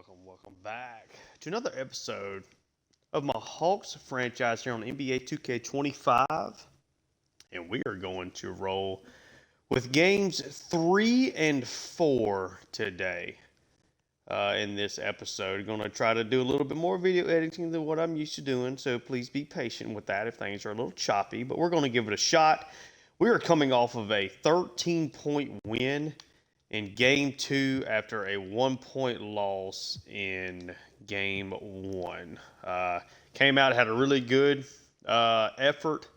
Welcome back to another episode of my Hawks franchise here on NBA 2K25. And we are going to roll with games 3 and 4 today in this episode. Going to try to do a little bit more video editing than what I'm used to doing, so please be patient with that if things are a little choppy. But we're going to give it a shot. We are coming off of a 13-point win in Game 2 after a 1-point loss in Game 1. Came out, had a really good effort,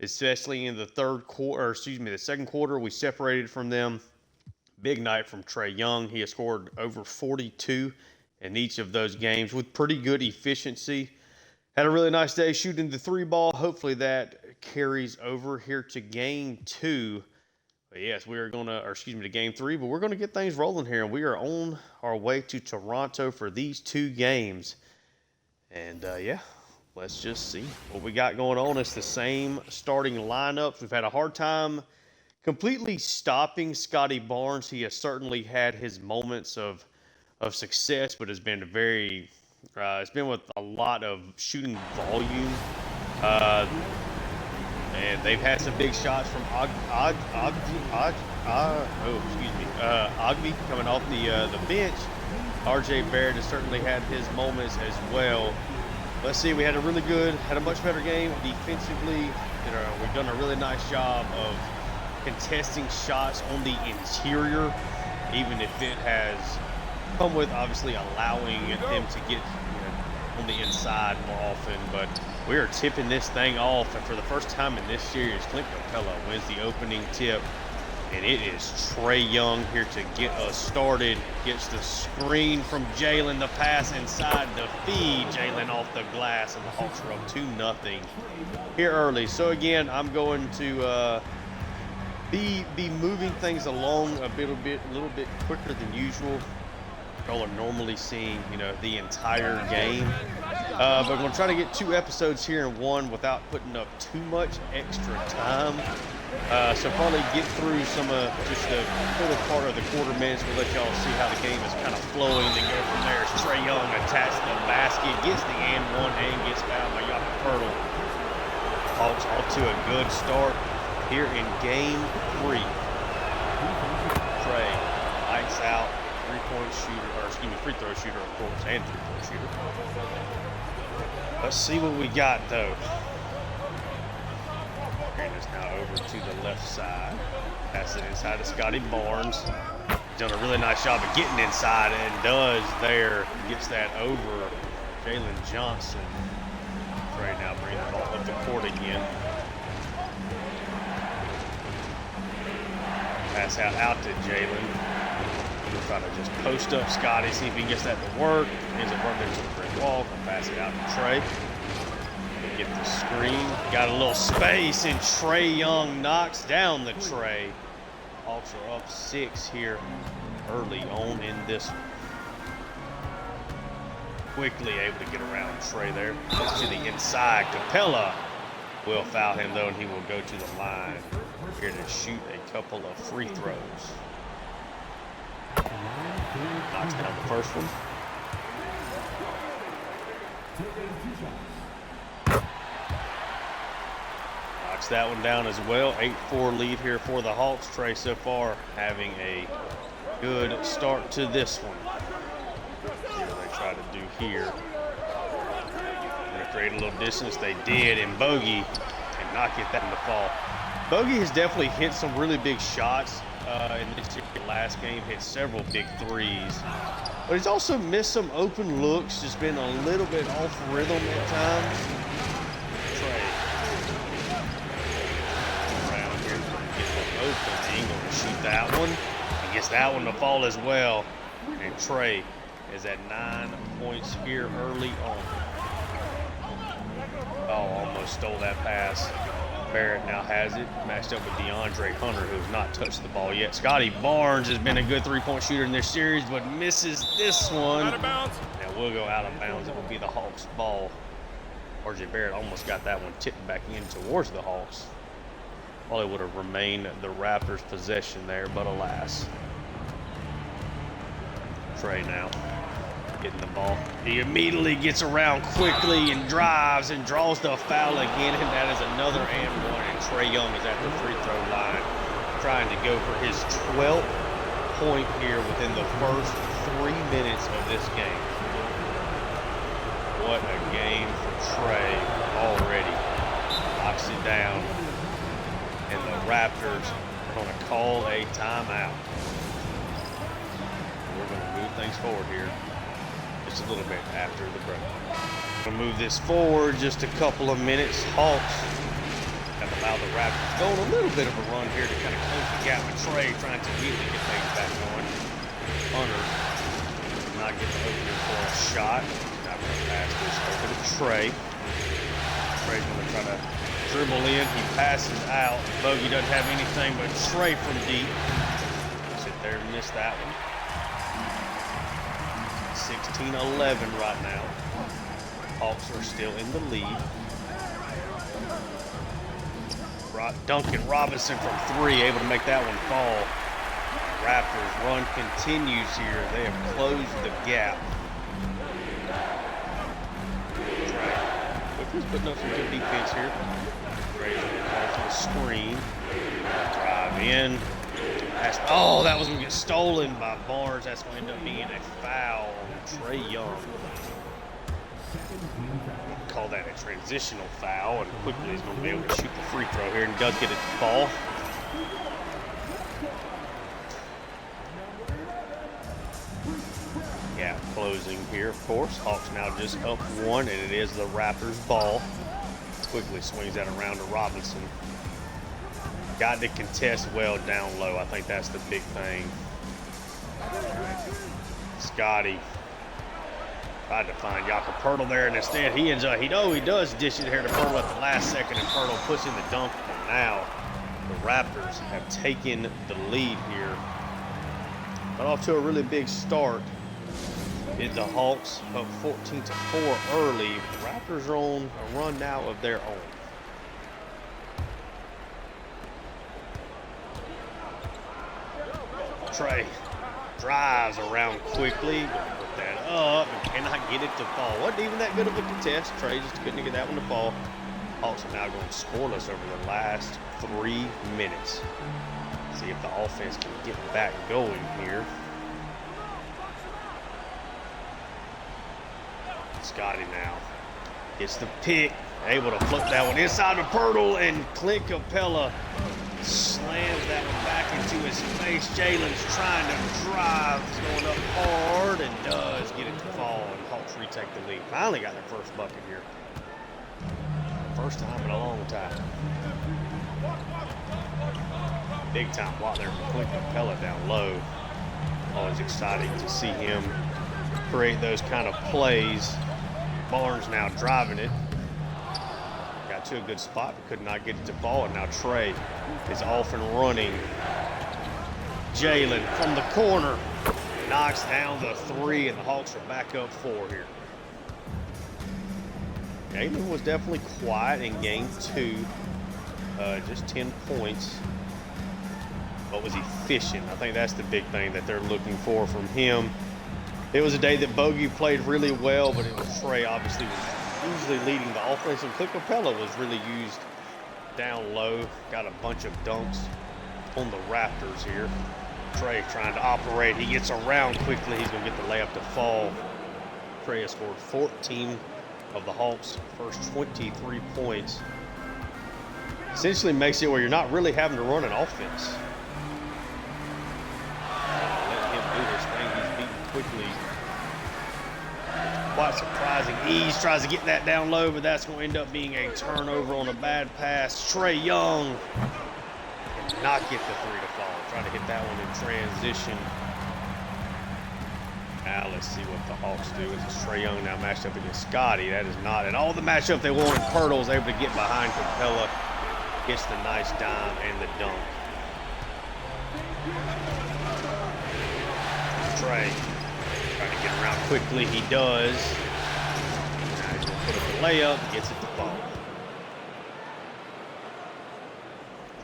especially in the the second quarter. We separated from them. Big night from Trae Young. He has scored over 42 in each of those games with pretty good efficiency. Had a really nice day shooting the three ball. Hopefully that carries over here to Game 2. But yes, we are to Game 3, but we're going to get things rolling here, and we are on our way to Toronto for these two games. And let's just see what we got going on. It's the same starting lineups. We've had a hard time completely stopping Scotty Barnes. He has certainly had his moments of success, but it's been it's been with a lot of shooting volume. And they've had some big shots from Ogby coming off the bench. RJ Barrett has certainly had his moments as well. Let's see, had a much better game defensively. We've done a really nice job of contesting shots on the interior, even if it has come with obviously allowing them to get on the inside more often. But we are tipping this thing off, and for the first time in this series, Clint Capella wins the opening tip, and it is Trae Young here to get us started. Gets the screen from Jalen, the pass inside the feed. Jalen off the glass, and the Hawks are up 2-0 here early. So again, I'm going to be moving things along a little bit quicker than usual. Y'all are normally seeing, the entire game. But we're going to try to get 2 episodes here in one without putting up too much extra time. So probably get through some of just the middle part of the quarter minutes. We'll let y'all see how the game is kind of flowing. Then go from there. Trae Young attached to the basket, gets the and one, and gets fouled by Jakob Poeltl. Hawks off to a good start here in Game 3. Trae lights out. Free throw shooter, of course, and three-point shooter. Let's see what we got, though. And it's now over to the left side. Pass it inside to Scotty Barnes. Done a really nice job of getting inside, and does there. Gets that over Jalen Johnson. Right now, bringing the ball up the court again. Pass out to Jalen. Try to just post up Scotty, see if he gets that to work. Ends up running into the brick wall. Pass it out to Trae. Get the screen. Got a little space, and Trae Young knocks down the Trae. Hawks are up 6 here early on in this one. Quickly able to get around Trae there. Goes to the inside. Capella will foul him, though, and he will go to the line here to shoot a couple of free throws. Knocks down the first one. Knocks that one down as well. 8-4 lead here for the Hawks. Trae so far having a good start to this one. See what they try to do here. Going to create a little distance. They did, and Bogey cannot get that in the fall. Bogey has definitely hit some really big shots. In this last game, hit several big threes, but he's also missed some open looks, just been a little bit off rhythm at times. Trae around here, gets one open, Ingle to shoot that one. He gets that one to fall as well, and Trae is at 9 points here early on. Oh, almost stole that pass. Barrett now has it, matched up with DeAndre Hunter, who has not touched the ball yet. Scotty Barnes has been a good three-point shooter in this series, but misses this one. Out of bounds. And will go out of bounds. It will be the Hawks' ball. RJ Barrett almost got that one tipped back in towards the Hawks. Probably would have remained the Raptors' possession there, but alas. Trae now. getting the ball. He immediately gets around quickly and drives and draws the foul again, and that is another and one. And Trae Young is at the free throw line trying to go for his 12th point here within the first 3 minutes of this game. What a game for Trae already. Knocks it down, and the Raptors are going to call a timeout. We're going to move things forward here just a little bit after the break. We'll move this forward just a couple of minutes. Hawks have allowed the Raptors go on a little bit of a run here to kind of close the gap with Trae, trying to immediately get things back going. Hunter did not get the opening for a shot. Not going to pass this over to Trae. Trae's going to try to dribble in. He passes out. Bogey doesn't have anything but Trae from deep. Sit there and miss that one. 16-11 right now. Hawks are still in the lead. Duncan Robinson from three, able to make that one fall. Raptors run continues here. They have closed the gap. Quickly's putting up some good defense here. Ready to the screen. Drive in. Oh, that was going to get stolen by Barnes. That's going to end up being a foul on Trae Young. Call that a transitional foul, and quickly he's going to be able to shoot the free throw here, and does get it to fall. Gap closing here, of course. Hawks now just up one, and it is the Raptors' ball. Quickly swings that around to Robinson. Got to contest well down low. I think that's the big thing. Scotty tried to find Jakob Poeltl there, and instead he ends up, he does dish it here to Poeltl at the last second, and Poeltl puts in the dunk. And now the Raptors have taken the lead here. Got off to a really big start. Did the Hawks up 14-4 early. The Raptors are on a run now of their own. Trae drives around quickly, gonna put that up, and cannot get it to fall. Wasn't even that good of a contest. Trae just couldn't get that one to fall. Hawks are now going scoreless over the last 3 minutes. See if the offense can get back going here. Scotty now gets the pick, able to flip that one inside of Poeltl, and Clint Capella slams that one back into his face. Jalen's trying to drive. He's going up hard and does get it to fall, and Hawks retake the lead. Finally got their first bucket here. First time in a long time. Big time block there from Clint Capella down low. Always exciting to see him create those kind of plays. Barnes now driving it. Got to a good spot, but could not get it to fall. And now Trae is off and running. Jalen from the corner knocks down the three, and the Hawks are back up 4 here. Jalen was definitely quiet in game 2. Just 10 points. But was efficient. I think that's the big thing that they're looking for from him. It was a day that Bogey played really well, but it was Trae obviously was usually leading the offense, and Clint Capella was really used down low. Got a bunch of dunks on the Raptors here. Trae trying to operate. He gets around quickly. He's going to get the layup to fall. Trae has scored 14 of the Hawks' first 23 points. Essentially makes it where you're not really having to run an offense. Let him do his thing. He's beaten quickly. Quite surprising. Ease tries to get that down low, but that's going to end up being a turnover on a bad pass. Trae Young cannot get the three to fall. Trying to hit that one in transition. Now let's see what the Hawks do. It's Trae Young now matched up against Scotty. That is not at all the matchup they wanted. Poeltl is able to get behind Capella. Gets the nice dime and the dunk. Trae trying to get around quickly. He does. Now he's going to put up the layup. Gets it to fall.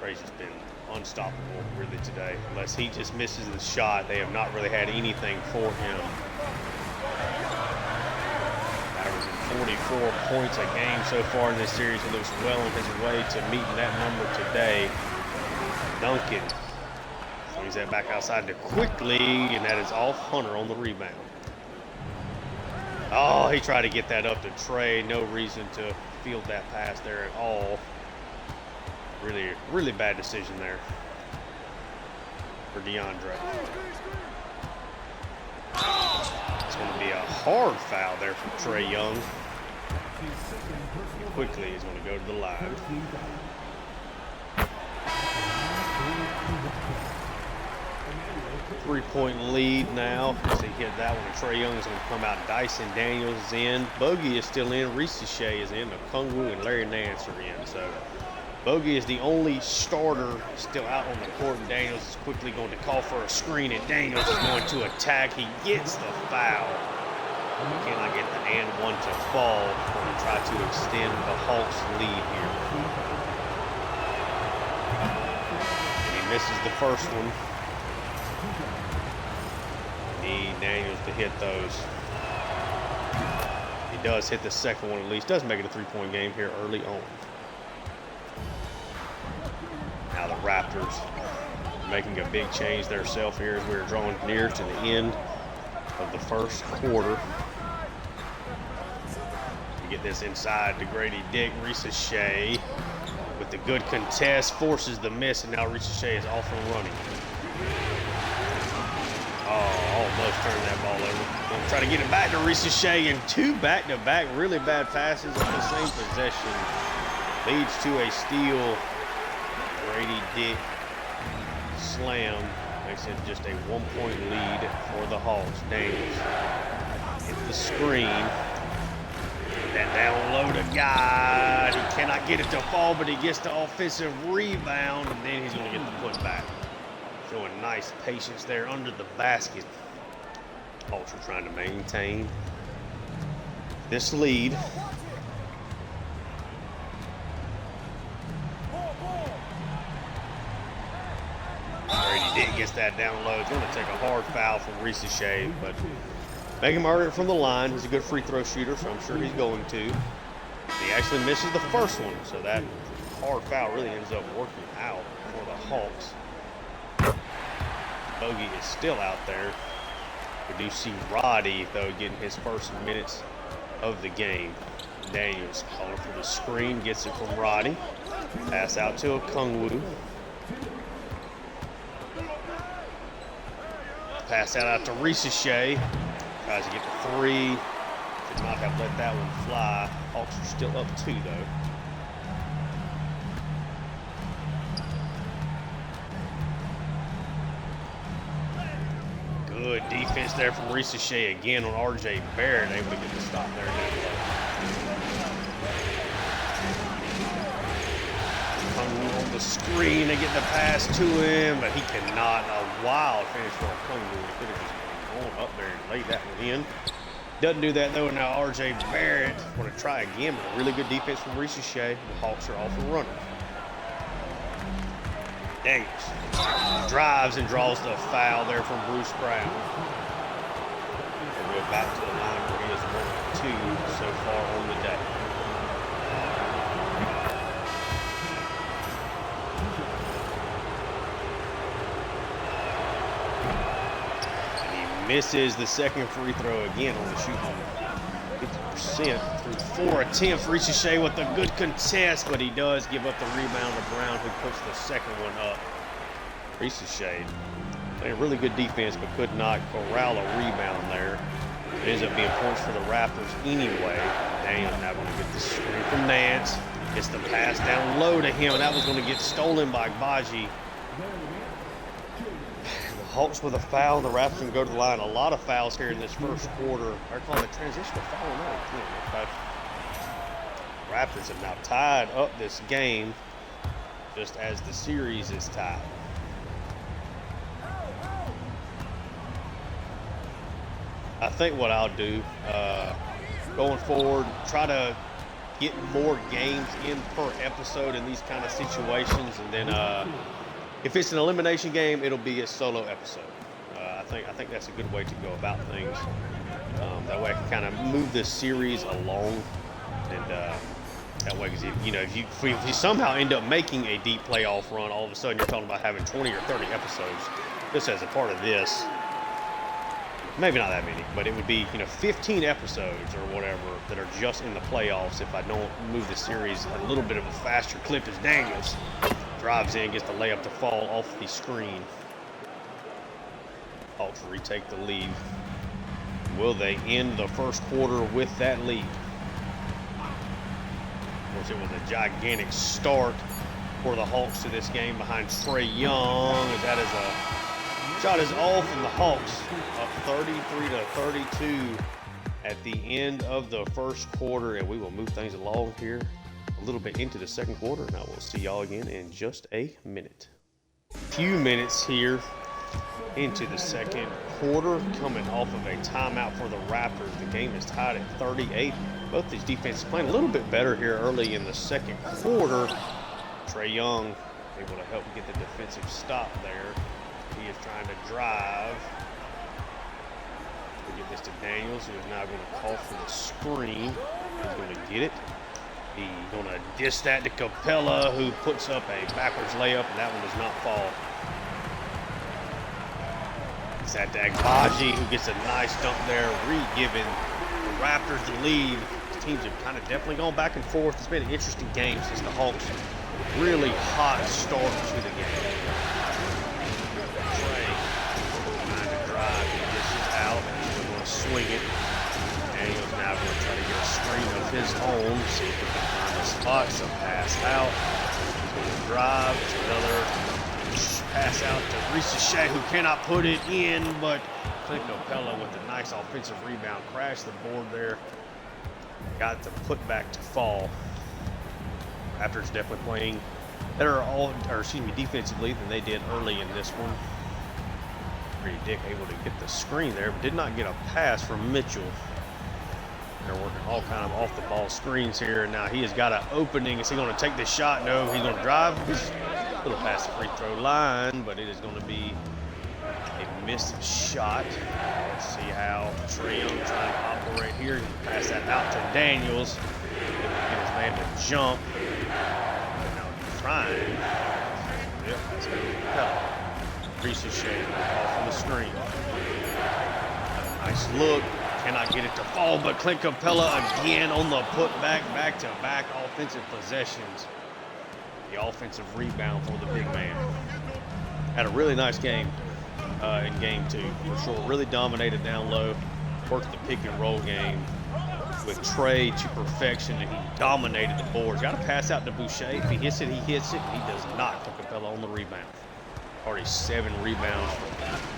Trae's just been unstoppable really today. Unless he just misses the shot, they have not really had anything for him. 24 points a game so far in this series. He looks well on his way to meeting that number today. Duncan swings that back outside to Quickly, and that is off Hunter on the rebound. Oh, he tried to get that up to Trey. No reason to field that pass there at all. Really, really bad decision there for DeAndre. It's going to be a hard foul there from Trey Young. Quickly is going to go to the line. Three-point lead now as he hit that one. Trey Young is going to come out. Dyson Daniels is in. Bogey is still in. Reese Shea is in. Okongwu and Larry Nance are in. So Bogey is the only starter still out on the court. And Daniels is quickly going to call for a screen, and Daniels is going to attack. He gets the foul. He cannot get the and one to fall. Going to try to extend the Hawks lead here. And he misses the first one. Need Daniels to hit those. He does hit the second one at least. Does make it a three-point game here early on. Now the Raptors making a big change themselves here as we're drawing near to the end of the first quarter. We get this inside to Grady Dick. Reese Shea with the good contest forces the miss, and now Reese Shea is off and running. Oh, almost turned that ball over. Gonna try to get it back to Reese Shea, and two back-to-back really bad passes on the same possession leads to a steal. Grady Dick slam makes it just a 1-point lead for the Hawks. Daniels hit the screen. That down low to God. He cannot get it to fall, but he gets the offensive rebound, and then he's going to get the putback. Showing nice patience there under the basket. Hawks are trying to maintain this lead. Grady Dick gets that down low. It's going to take a hard foul from Reese Shea, but make him earn it from the line. He's a good free throw shooter, so I'm sure he's going to. He actually misses the first one, so that hard foul really ends up working out for the Hawks. Bogey is still out there. We do see Roddy, though, getting his first minutes of the game. Daniels calling for the screen, gets it from Roddy. Pass out to Okongwu. Pass out to Reese Shea. Tries to get the three. Did not have let that one fly. Hawks are still up 2, though. Good defense there from Reese Shea again on R.J. Barrett, able to get the stop there. On the screen, they get the pass to him, but he cannot. A wild finish for Okongwu. He could have just gone up there and laid that one in. Doesn't do that though. Now R.J. Barrett want to try again, but a really good defense from Reese Shea. The Hawks are off and running. Daniels drives and draws the foul there from Bruce Brown. We'll go back to the line where he is 1-2 so far on the day. And he misses the second free throw again on the shooting. 50% through 4 attempts. Reese Shea with a good contest, but he does give up the rebound to Brown, who puts the second one up. Reese Shea playing really good defense, but could not corral a rebound there. It ends up being points for the Raptors anyway. Daniels now going to get the screen from Nance. Gets the pass down low to him, and that was going to get stolen by Baji. Hawks with a foul. The Raptors can go to the line. A lot of fouls here in this first quarter. They're calling a transitional foul now. Raptors have now tied up this game just as the series is tied. I think what I'll do going forward, try to get more games in per episode in these kind of situations, and then if it's an elimination game, it'll be a solo episode. I think that's a good way to go about things. That way I can kind of move this series along And that way, because if you somehow end up making a deep playoff run, all of a sudden you're talking about having 20 or 30 episodes just as a part of this. Maybe not that many, but it would be 15 episodes or whatever that are just in the playoffs if I don't move the series at a little bit of a faster clip as Daniels drives in, gets the layup to fall off the screen. Hawks retake the lead. Will they end the first quarter with that lead? Of course, it was a gigantic start for the Hawks to this game behind Trae Young, as that is a shot is off, and the Hawks up 33-32 at the end of the first quarter, and we will move things along here a little bit into the second quarter, and I will see y'all again in just a minute. Few minutes here into the second quarter, coming off of a timeout for the Raptors. The game is tied at 38. Both these defenses playing a little bit better here early in the second quarter. Trae Young able to help get the defensive stop there. He is trying to drive. We get this to Daniels, who is now going to call for the screen. He's going to get it. He's going to dish that to Capella, who puts up a backwards layup, and that one does not fall. It's that to Agbaji, who gets a nice dunk there, re-giving the Raptors the lead. The teams have kind of definitely gone back and forth. It's been an interesting game since the Hawks really hot start to the game. Swing it. Daniels now going to try to get a screen of his own. See if he can find a spot. Some pass out. He's going to drive. It's another pass out to Ricochet, who cannot put it in, but Clint Capella with a nice offensive rebound. Crashed the board there. Got the putback to fall. Raptors definitely playing better defensively than they did early in this one. Dick able to get the screen there, but did not get a pass from Mitchell. They're working all kind of off the ball screens here, and now he has got an opening. Is he going to take this shot? No, he's going to drive. A little past the free throw line, but it is going to be a missed shot. Let's see how Trae Young trying to operate here. He can pass that out to Daniels. Able to get his man to jump. Now trying. Yep, that's going to be Capella. Ricochet off on the screen. Nice look. Cannot get it to fall, but Clint Capella again on the putback, back-to-back offensive possessions. The offensive rebound for the big man. Had a really nice game in game two, for sure. Really dominated down low. Worked the pick and roll game with Trae to perfection, and he dominated the boards. Got to pass out to Boucher. If he hits it, he hits it. He does not. Clint Capella on the rebound. Already 7 rebounds for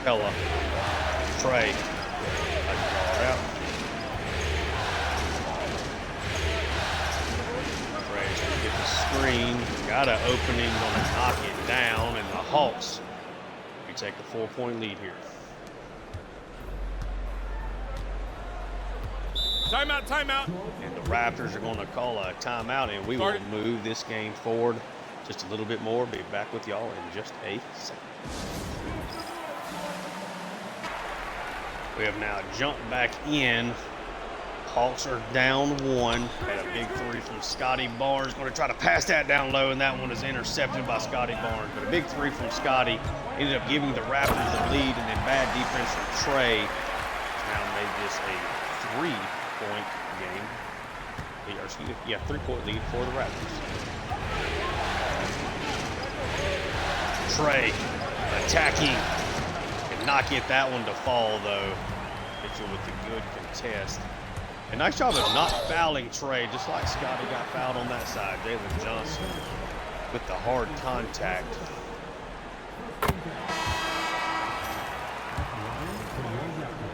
Capella. Trae. Out. Trae's going to get the screen. Got an opening, going to knock it down, and the Hawks take a 4-point lead here. Timeout, timeout. And the Raptors are going to call a timeout, and we will move this game forward just a little bit more. Be back with y'all in just a second. We have now jumped back in. Hawks are down 1. Had a big 3 from Scotty Barnes. Going to try to pass that down low, and that one is intercepted by Scotty Barnes. But a big 3 from Scotty ended up giving the Raptors the lead, and then bad defense from Trae now made this a 3-point game. Yeah, 3-point lead for the Raptors. Trae attacking. Could not get that one to fall, though. Mitchell with the good contest. A nice job of not fouling Trae, just like Scotty got fouled on that side. Jalen Johnson with the hard contact.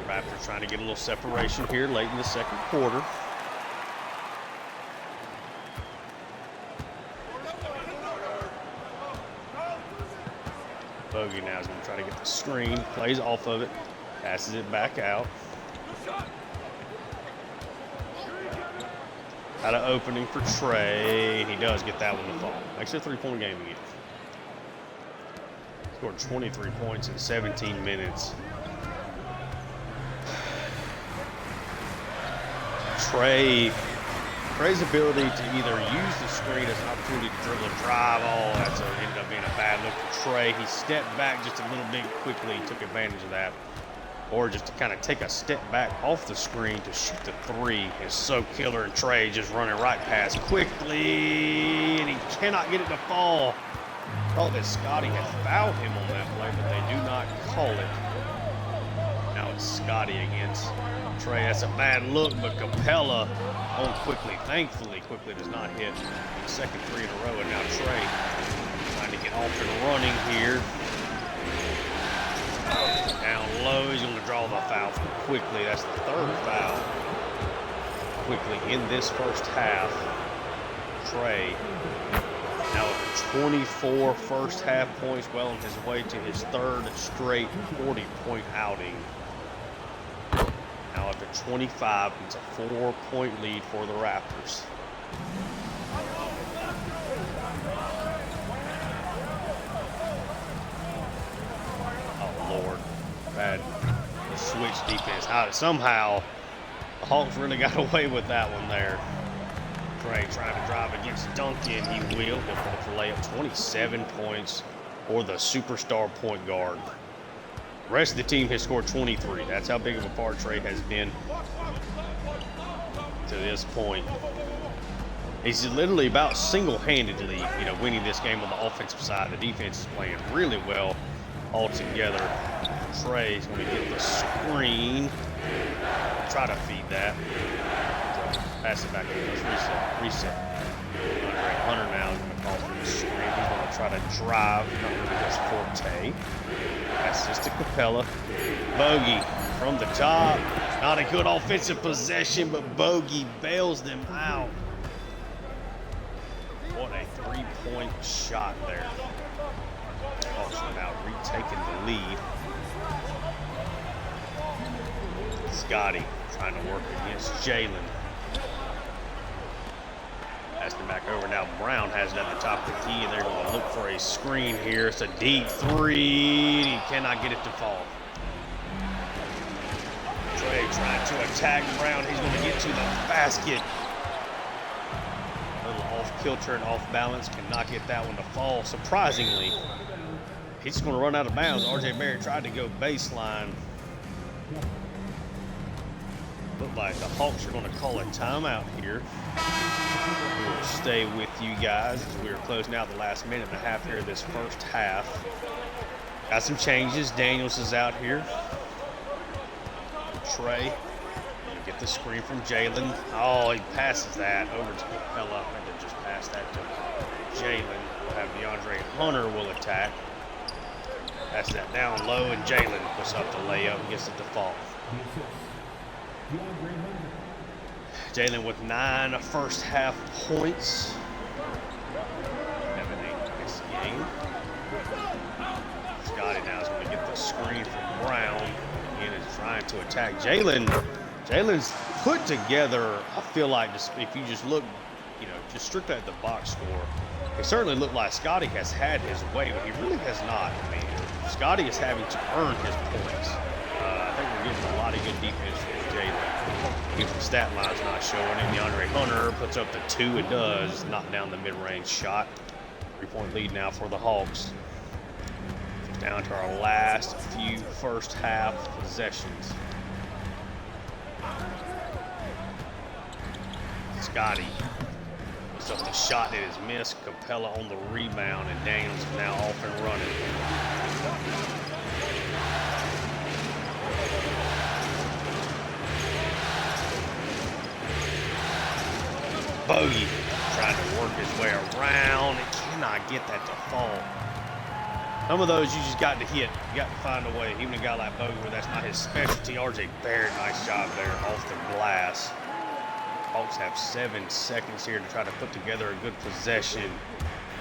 Raptors trying to get a little separation here late in the second quarter. Bogey now is going to try to get the screen, plays off of it, passes it back out. Got an opening for Trae. He does get that one to fall. Makes it a 3-point game again. Scored 23 points in 17 minutes. Trae Trey's ability to either use the screen as an opportunity to dribble and drive. Oh, that's ended up being a bad look for Trey. He stepped back just a little bit quickly, took advantage of that. Or just to kind of take a step back off the screen to shoot the three is so killer. And Trey just running right past quickly, and he cannot get it to fall. Thought that Scotty had fouled him on that play, but they do not call it. Now it's Scotty against Trey. That's a bad look, but Capella on quickly. Thankfully, quickly does not hit the second three in a row. And now Trey trying to get off and running here. Down low, he's going to draw the foul from quickly. That's the third foul. Quickly in this first half. Trey now with 24 first half points, well on his way to his third straight 40-point outing. Now up at 25, it's a 4-point lead for the Raptors. Oh, Lord. Bad switch defense. Somehow, the Hawks really got away with that one there. Trey trying to drive against Duncan. He will. He'll fall for layup. 27 points for the superstar point guard. The rest of the team has scored 23. That's how big of a part Trey has been to this point. He's literally about single-handedly, winning this game on the offensive side. The defense is playing really well altogether. Trey's going to get the screen. Try to feed that. Pass it back over. Let's reset. Andre Hunter now is going to call for the screen. He's going to try to drive. Not really his forte. That's just to Capella. Bogey from the top. Not a good offensive possession, but Bogey bails them out. What a three-point shot there. Hawks are now retaking the lead. Scotty trying to work against Jalen. Passing it back over. Now Brown has it at the top of the key, and they're going to look for a screen here. It's a deep three, and he cannot get it to fall. Trey trying to attack Brown. He's going to get to the basket. A little off kilter and off balance. Cannot get that one to fall. Surprisingly, he's going to run out of bounds. RJ Barrett tried to go baseline. Look like the Hawks are going to call a timeout here. We'll stay with you guys as we are closing out the last minute and a half here of this first half. Got some changes. Daniels is out here. Trey. Get the screen from Jalen. Oh, he passes that over to Capella. I meant to just pass that to Jalen. We'll have DeAndre Hunter will attack. Pass that down low, and Jalen puts up the layup and gets it to fall. Jalen with 9 first half points. Having a nice game. Scotty now is going to get the screen from Brown. Again, is trying to attack Jalen's put together. I feel like if you just look, just strictly at the box score, it certainly looked like Scotty has had his way, but he really has not. I mean, Scotty is having to earn his points. I think we're getting a lot of good defense from Jalen. If the stat line's not showing him, DeAndre Hunter puts up the 2. It does. Knock down the mid-range shot. 3-point lead now for the Hawks. Down to our last few first half possessions. Scotty puts up the shot that is missed. Capella on the rebound, and Daniels is now off and running. Bogey trying to work his way around. He cannot get that to fall. Some of those you just got to hit. You got to find a way. Even a guy like Bogey, where that's not his specialty. RJ Barrett, nice job there off the glass. Hawks have 7 seconds here to try to put together a good possession.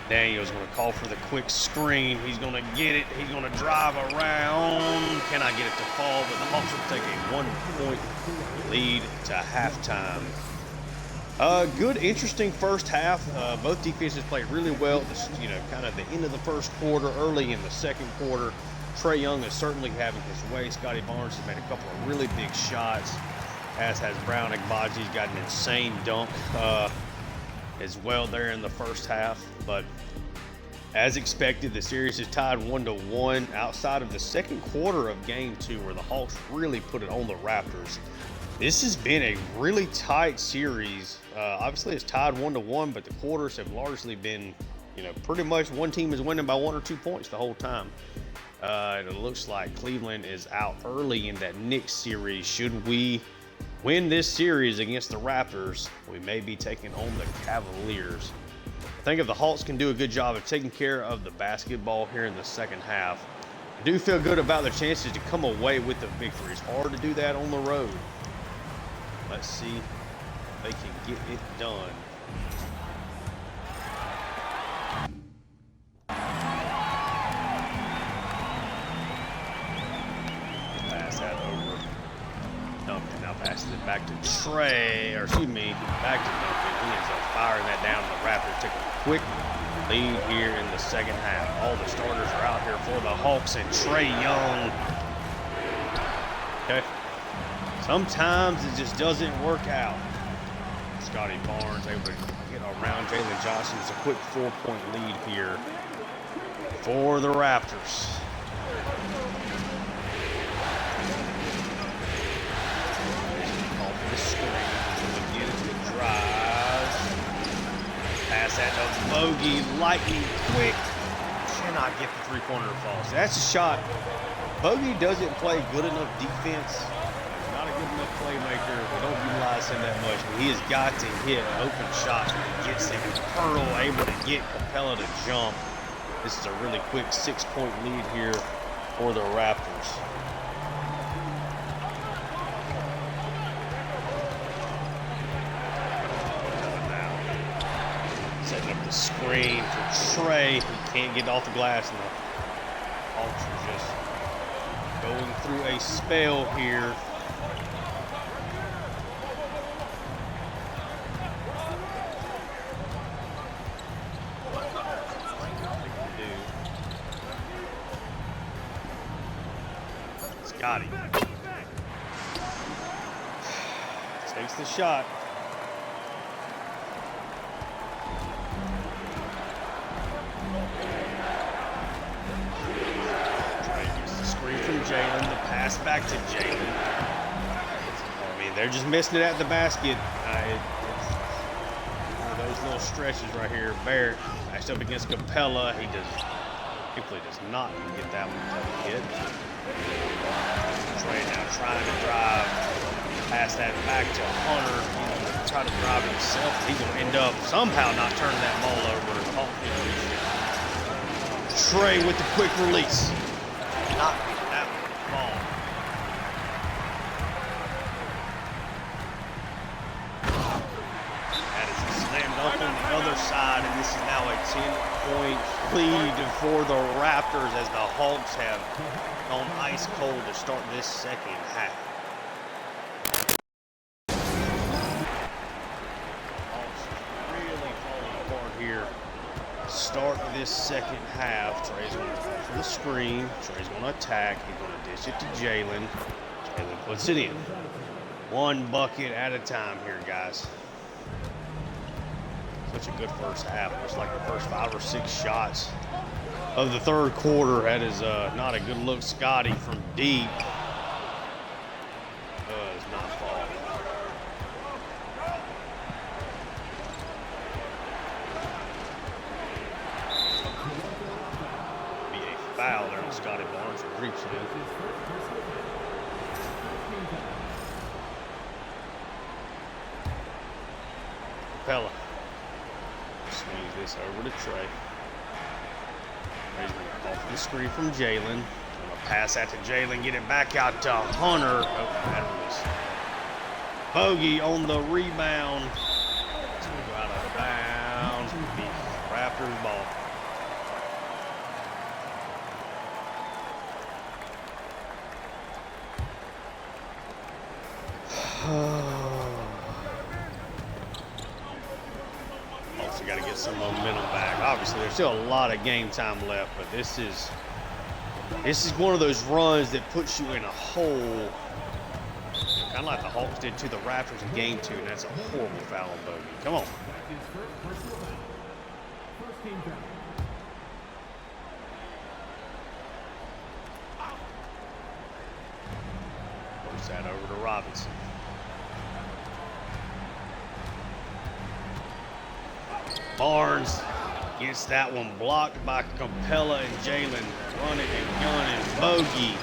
Daniel's going to call for the quick screen. He's going to get it. He's going to drive around. Cannot get it to fall, but the Hawks will take a 1-point lead to halftime. Good, interesting first half. Both defenses played really well. Kind of the end of the first quarter, early in the second quarter. Trae Young is certainly having his way. Scotty Barnes has made a couple of really big shots. as has Brown. Agbaji's got an insane dunk as well there in the first half. But as expected, the series is tied 1-1 outside of the second quarter of game 2, where the Hawks really put it on the Raptors. This has been a really tight series. Obviously, it's tied 1-1, but the quarters have largely been, pretty much one team is winning by 1 or 2 points the whole time. And it looks like Cleveland is out early in that Knicks series. Should we win this series against the Raptors, we may be taking on the Cavaliers. I think if the Hawks can do a good job of taking care of the basketball here in the second half, I do feel good about their chances to come away with the victory. It's hard to do that on the road. Let's see if they can get it done. Pass that over. Duncan now passes it back to Trey, back to Duncan. He ends up firing that down. The Raptors take a quick lead here in the second half. All the starters are out here for the Hawks, and Trey Young. Okay. Sometimes it just doesn't work out. Scotty Barnes able to get around Jalen Johnson. It's a quick 4-point lead here for the Raptors. Off the screen. Again, it's the drive. Pass that to Bogey. Lightning quick. Cannot get the three-pointer to fall. So that's a shot. Bogey doesn't play good enough defense. Not a good enough playmaker. We don't utilize him that much, but he has got to hit open shots when he gets them. Hurdle, able to get Capella to jump. This is a really quick 6-point lead here for the Raptors. Setting up the screen for Trey. He can't get off the glass, and the Hawks are just going through a spell here. Scotty takes the shot. Trey gets the screen from Jalen. The pass back to Jalen. I mean, they're just missing it at the basket. It's one of those little stretches right here. Barrett matched up against Capella. He simply does not get that one to hit. Trey now trying to drive. Pass that back to Hunter. He's going to try to drive himself. He's going to end up somehow not turning that ball over. Trey with the quick release. Not getting that ball. That is a slam dunk on the other side, and this is now a 10-point lead for the Raptors as the Hawks have gone ice cold to start this second half. Here, start this second half. Trey's going to go for the screen. Trey's going to attack. He's going to dish it to Jalen. Jalen puts it in. One bucket at a time here, guys. Such a good first half. Looks like the first 5 or 6 shots of the third quarter. That is not a good look. Scotty from deep does not fall. Foul there on Scotty Barnes who reached it. Capella swings this over to Trey. Off the screen from Jalen. Gonna pass that to Jalen, get it back out to Hunter. Oh, that was Bogey on the rebound. It's gonna go out of bounds. Raptors ball. Also got to get some momentum back. Obviously, there's still a lot of game time left, but this is one of those runs that puts you in a hole Kind of like the Hawks did to the Raptors in Game 2, and that's a horrible foul on Bogey. Come on. Push that over to Robinson. Barnes gets that one blocked by Capella and Jalen. Running and gunning. Bogey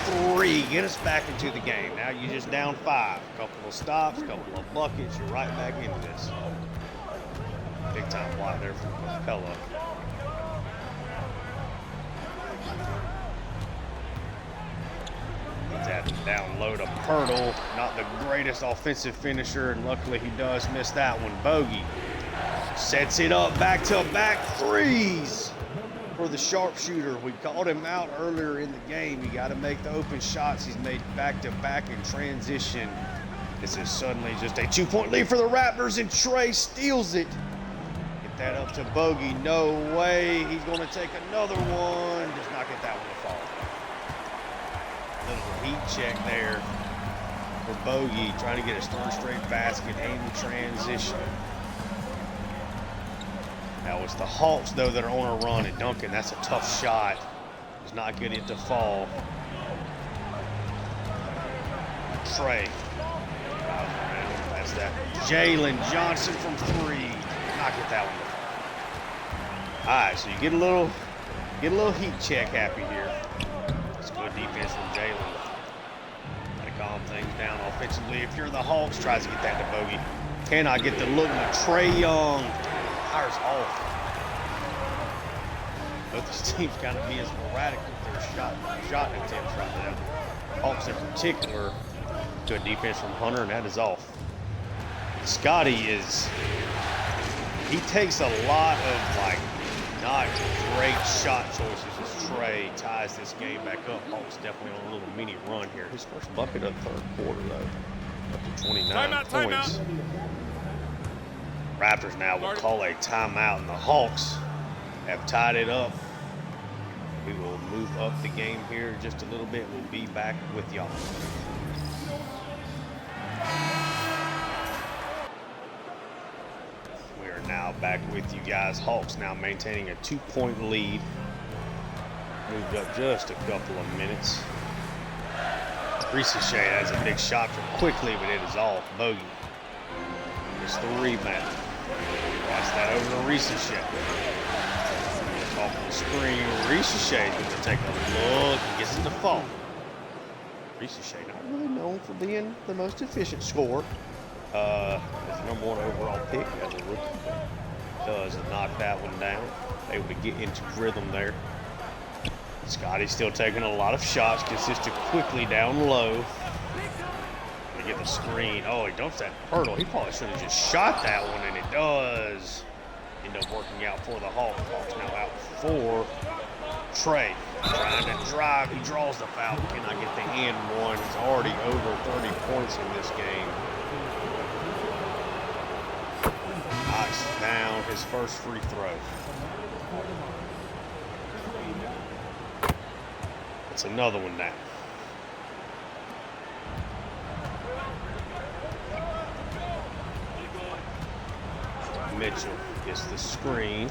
for 3. Get us back into the game. Now you're just down 5. Couple of stops, couple of buckets. You're right back into this. Big time block there from Capella. Gets that down low to Pirtle. Not the greatest offensive finisher, and luckily he does miss that one. Bogey sets it up, back-to-back threes for the sharpshooter. We called him out earlier in the game. You got to make the open shots. He's made back-to-back in transition. This is suddenly just a 2-point lead for the Raptors, and Trey steals it. Get that up to Bogey. No way. He's going to take another one. Does not get that one to fall. Little heat check there for Bogey, trying to get his third straight basket in transition. Now it's the Hawks, though, that are on a run, and Duncan, that's a tough shot. Does not get it to fall. Trey. That's that. Jalen Johnson from 3. Not get that one to fall. All right, so you get a little heat check happy here. It's good defense from Jalen. Got to calm things down offensively. If you're the Hawks, tries to get that to Bogey. Cannot get the look to Trae Young. Fires off. Both these teams kind of being sporadic with their shot attempts right now. Hawks in particular, good defense from Hunter, and that is off. Scotty he takes a lot of not great shot choices as Trey ties this game back up. Hawks definitely on a little mini run here. His first bucket of the third quarter though, up to 29 points. Raptors now will call a timeout, and the Hawks have tied it up. We will move up the game here just a little bit. We'll be back with y'all. We are now back with you guys. Hawks now maintaining a 2-point lead. Moved up just a couple of minutes. Ricochet has a big shot from Quickly, but it is off. Bogey. It's the rebound. Pass that over to Ricochet. Off the screen. Ricochet is going to take a look and gets it to fall. Ricochet not really known for being the most efficient scorer. His number 1 overall pick as a rookie. Does knock that one down. Able to get into rhythm there. Scotty's still taking a lot of shots. Gets this to Quickly down low. Get the screen. Oh, he dumps that Pirtle. He probably should have just shot that one, and it does end up working out for the Hawks. Hawks now out 4. Trey trying to drive. He draws the foul. Cannot get the and one. He's already over 30 points in this game. Knocks down his first free throw. It's another one now. Mitchell gets the screen.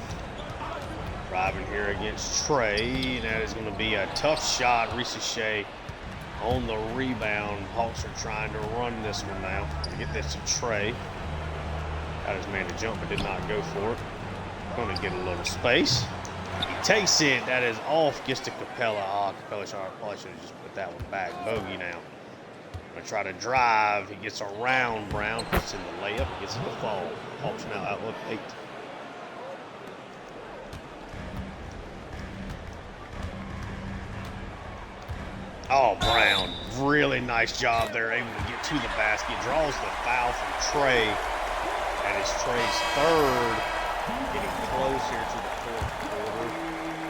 Driving here against Trey. That is going to be a tough shot. Ricochet on the rebound. Hawks are trying to run this one now. Get this to Trey. Got his man to jump, but did not go for it. Going to get a little space. He takes it. That is off. Gets to Capella. Oh, Capella probably should have just put that one back. Bogey now. Gonna try to drive. He gets around Brown. Puts in the layup. Gets it to fall. Hawks now outlook 8. Oh, Brown. Really nice job there. Able to get to the basket. Draws the foul from Trey. That is Trey's 3rd. Getting close here to the 4th quarter.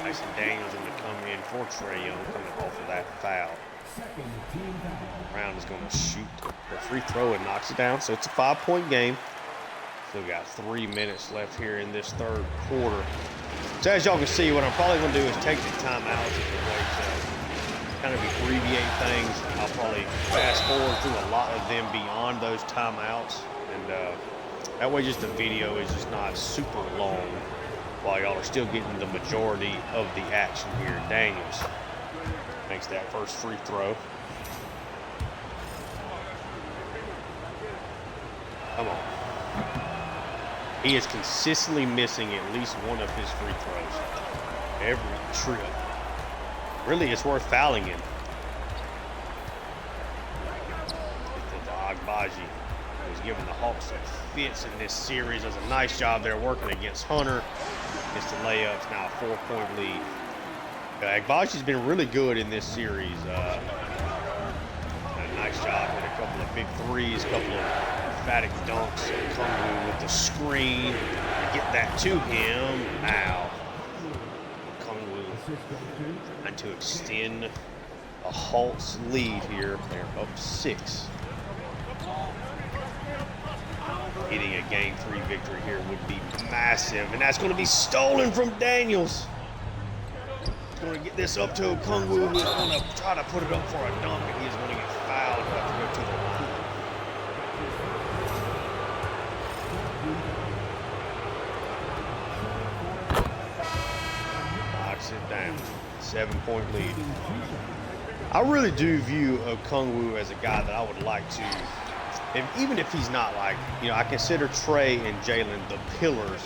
Tyson Daniels going to come in for Trae Young coming off of that foul. Brown is going to shoot the free throw and knocks it down. So it's a 5-point game. Still got 3 minutes left here in this 3rd quarter. So as y'all can see, what I'm probably going to do is take the timeout as a way to kind of abbreviate things. I'll probably fast forward through a lot of them beyond those timeouts, and that way just the video is just not super long while y'all are still getting the majority of the action here. Daniels makes that first free throw. Come on. He is consistently missing at least one of his free throws every trip. Really, it's worth fouling him. Agbaji, who's giving the Hawks some fits in this series. Does a nice job there working against Hunter. Gets the layups, now a 4-point lead. Agbaji's been really good in this series. A nice job with a couple of big threes, a couple of emphatic dunks. Kungwu with the screen. Get that to him. Now, Kungwu trying to extend a Hawks lead here. They're up 6. Getting a Game 3 victory here would be massive, and that's going to be stolen from Daniels. He's going to get this up to Kungwu, who's going to try to put it up for a dunk, and he is going to get fouled. He'll have to go to the line. Knocks it down. 7-point lead. I really do view Kungwu as a guy that I would like to, even if he's not like, I consider Trey and Jalen the pillars.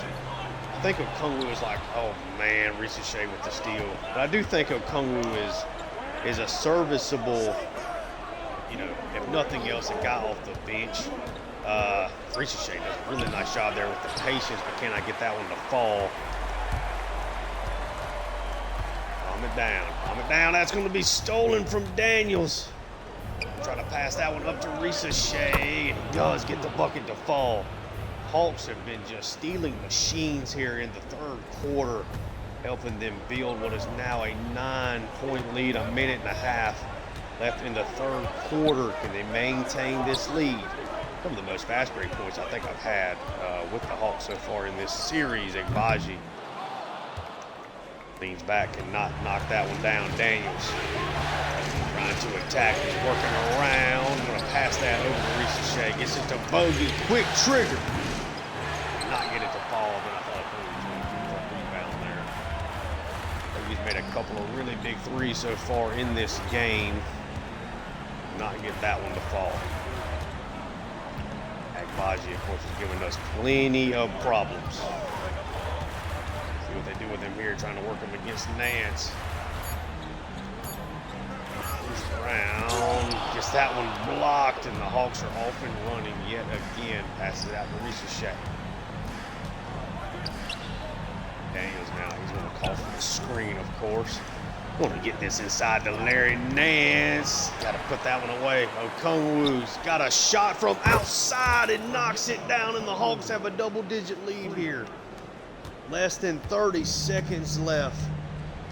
I think of Kungwu as like, oh man, Ricochet with the steal. But I do think of Kungwu is a serviceable, if nothing else, a guy off the bench. Ricochet does a really nice job there with the patience, but can I get that one to fall? Calm it down. That's going to be stolen from Daniels. Try to pass that one up to Ricochet, and he does get the bucket to fall. Hawks have been just stealing machines here in the third quarter, helping them build what is now a 9-point lead, a minute and a half left in the third quarter. Can they maintain this lead? Some of the most fast break points I think I've had with the Hawks so far in this series. Agbaji leans back and knock that one down. Daniels trying to attack, he's working around. Gonna pass that over to Ricochet. Gets it to Bogey, quick trigger. Not get it to fall, but I thought it was going to a rebound there. Bogey's made a couple of really big threes so far in this game. Not get that one to fall. Agbaji, of course, is giving us plenty of problems. See what they do with him here, trying to work him against Nance. Around, gets that one blocked, and the Hawks are off and running yet again. Passes it out to Ricochet. Daniels now, he's going to call for the screen, of course. Want to get this inside to Larry Nance. Got to put that one away. Kungwu's got a shot from outside and knocks it down, and the Hawks have a double-digit lead here. Less than 30 seconds left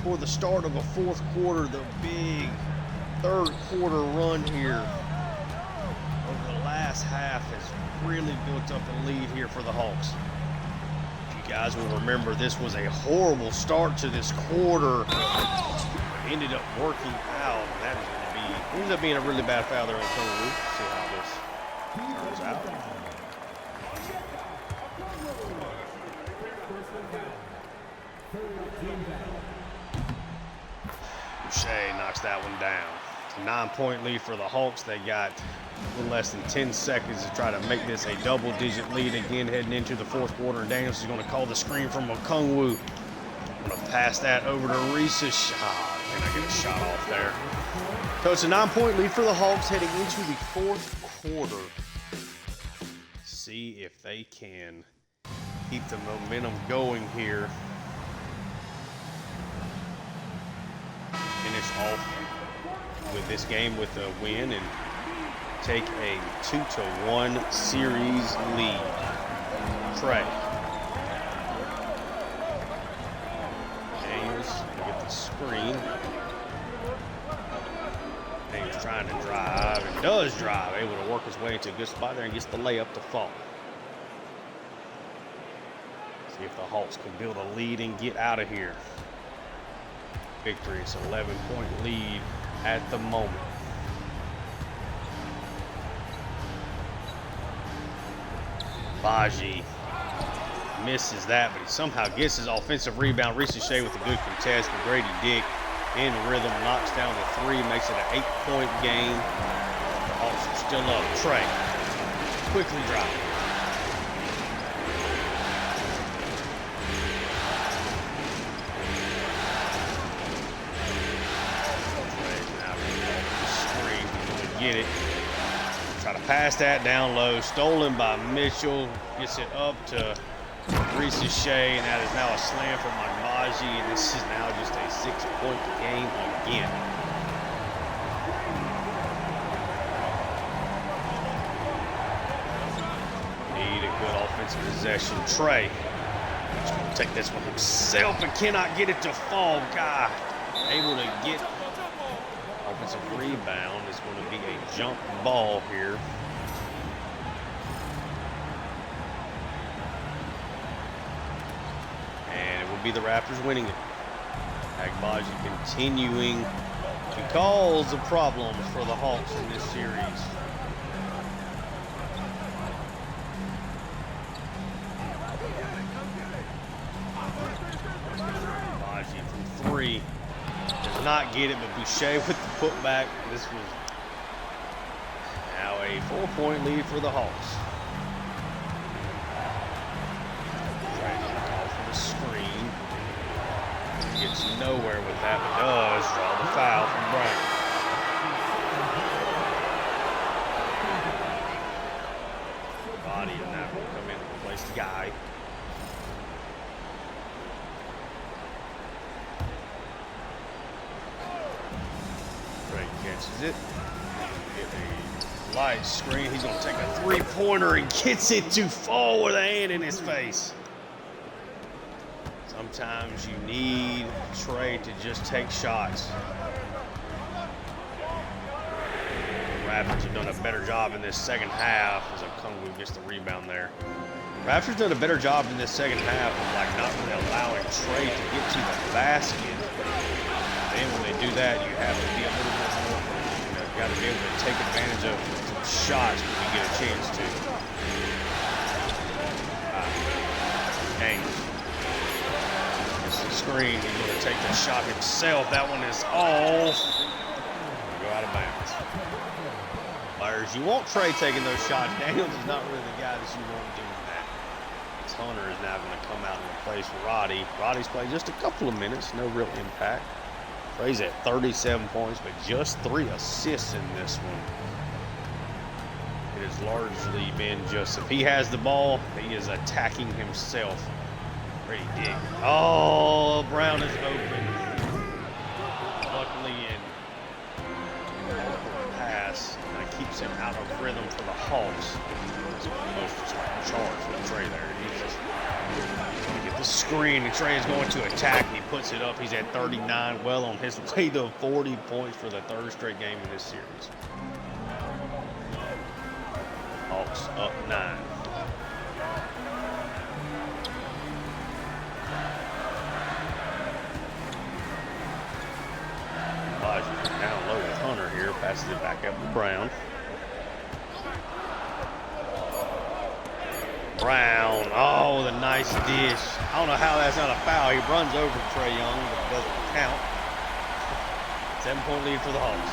for the start of a fourth quarter. The big third quarter run here over the last half has really built up a lead here for the Hawks. If you guys will remember, this was a horrible start to this quarter. Ended up working out. That is going to be, ends up being a really bad foul there on Kungwu. See how this turns out. Boucher knocks that one down. It's a 9-point lead for the Hawks. They got a little less than 10 seconds to try to make this a double-digit lead again heading into the fourth quarter. And Daniels is going to call the screen from Kungwu. Going to pass that over to Ricochet. Can I get a shot off there? So it's a 9-point lead for the Hawks heading into the fourth quarter. See if they can keep the momentum going here. Finish off with this game with a win and take a 2-1 series lead. Trey. James will get the screen. James trying to drive and does drive, able to work his way into a good spot there and gets the layup to fall. See if the Hawks can build a lead and get out of here. Victory, it's an 11-point lead at the moment. Baji misses that, but he somehow gets his offensive rebound. Ricochet with a good contest, but Grady Dick in rhythm knocks down the three, makes it an 8-point game. The Hawks are still up. Trey quickly driving. Trey's now going to go the screen. He's going to get it. Try to pass that down low. Stolen by Mitchell. Gets it up to Ricochet, and that is now a slam from Baji, and this is now just a 6-point game again. Need a good offensive possession. Trey is going to take this one himself and cannot get it to fall. Guy able to get offensive rebound. It's going to be a jump ball here. Be the Raptors winning it. Agbaji continuing to cause the problems for the Hawks in this series. Agbaji from three does not get it, but Boucher with the putback. This was now a 4-point lead for the Hawks. Gets nowhere with that, but does draw the foul from Brown. Body and that will come in and replace the guy. Trey catches it. Get a light screen. He's going to take a three-pointer and gets it to fall with a hand in his face. Sometimes you need Trey to just take shots. The Raptors have done a better job in this second half as Okongwu gets the rebound there. Raptors done a better job in this second half of not really allowing Trey to get to the basket. Then when they do that, you have to be a little bit more, you got to be able to take advantage of some shots when you get a chance to. Dang. Screen. He's going to take the shot himself. That one is off. Go out of bounds. Players, you want Trey taking those shots. Daniels is not really the guy that you want doing that. This Hunter is now going to come out and replace Roddy. Roddy's played just a couple of minutes, no real impact. Trey's at 37 points, but just 3 assists in this one. It has largely been just, if he has the ball, he is attacking himself. Pretty dig. Oh, Brown is open. Luckily, pass that keeps him out of rhythm for the Hawks. It's almost just like a charge with Trey there. He's just going to get the screen, and Trey is going to attack. He puts it up. He's at 39, well on his way to 40 points for the 3rd straight game in this series. Hawks up 9. Down low with Hunter here, passes it back up to Brown. Brown, oh, the nice dish. I don't know how that's not a foul. He runs over Trae Young, but it doesn't count. 7-point lead for the Hawks.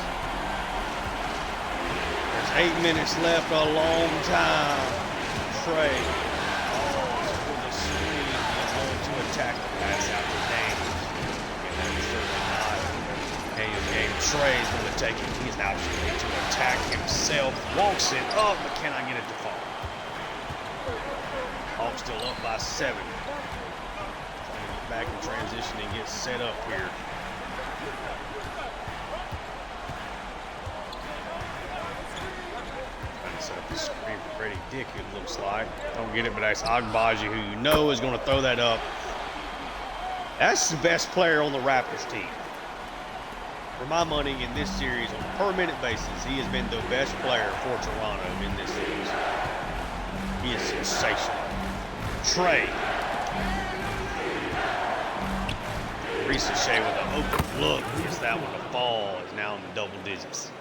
There's 8 minutes left, a long time. Trae, for the screen, he's going to attack the pass out to Daniels. And that is certainly not Daniels' game. Trae is going to take it. He's now just going to attack himself. Walks it up, but cannot get it to fall. Hawks still up by 7. Trying to get back in transition and get set up here. Trying to set up the screen for Grady Dick, it looks like. Don't get it, but that's Agbaji, who you know is going to throw that up. That's the best player on the Raptors team. For my money, in this series, on a per-minute basis, he has been the best player for Toronto in this series. He is sensational. Trae. Ricochet with an open look. Gets that one to fall. Is now in the double digits.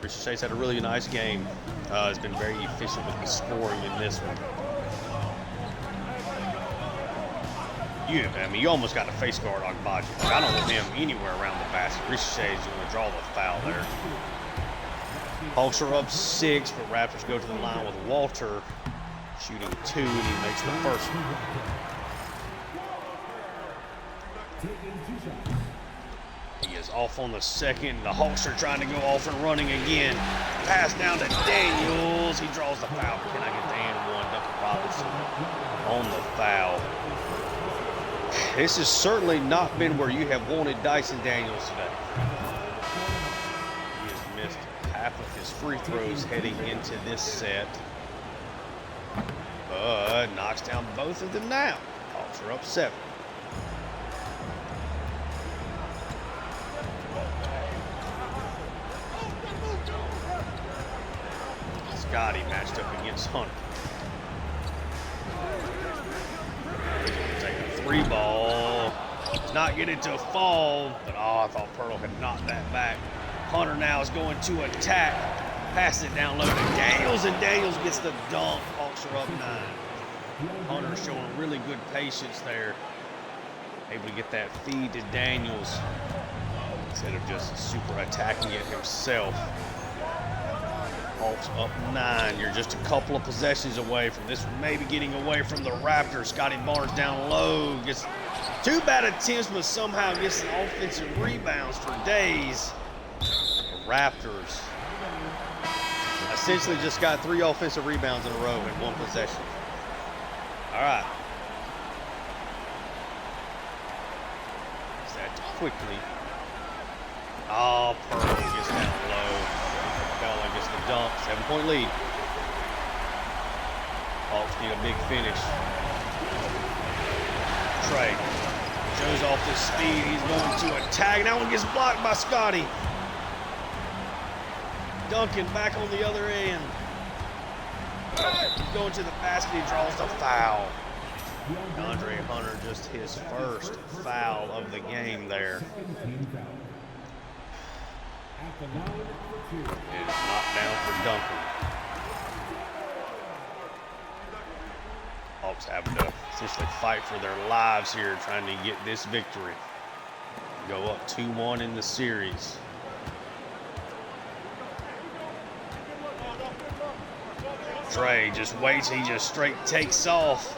Ricochet's had a really nice game. Has been very efficient with the scoring in this one. You almost got a face guard on Baji. I don't want him anywhere around the basket. Ricochet's going to draw the foul there. Hawks are up 6, but Raptors go to the line with Walter shooting 2, and he makes the first one. He is off on the second. The Hawks are trying to go off and running again. Pass down to Daniels. He draws the foul. Can I get the and one? Duncan Robinson on the foul. This has certainly not been where you have wanted Dyson Daniels today. He has missed half of his free throws heading into this set. But knocks down both of them now. Hawks are up 7. Scotty matched up against Hunter. Take a 3 ball. Not get it to fall, but I thought Pearl had knocked that back. Hunter now is going to attack. Pass it down low to Daniels, and Daniels gets the dunk. Hawks are up 9. Hunter showing really good patience there. Able to get that feed to Daniels instead of just super attacking it himself. Hawks up 9. You're just a couple of possessions away from this one, maybe getting away from the Raptors. Scotty Barnes down low. Gets 2 bad attempts, but somehow gets the offensive rebounds for days. The Raptors essentially just got 3 offensive rebounds in a row in 1 possession. All right. That quickly. Oh, Pearl gets down low. Capella gets the dunk. 7-point lead. Hawks need a big finish. Trey shows off the speed. He's going to attack. That one gets blocked by Scotty. Duncan back on the other end. He's going to the basket. He draws the foul. Andre Hunter just his first foul of the game there. It is knocked down for Duncan. Hawks having to essentially fight for their lives here, trying to get this victory. Go up 2-1 in the series. Trey just waits. He just straight takes off.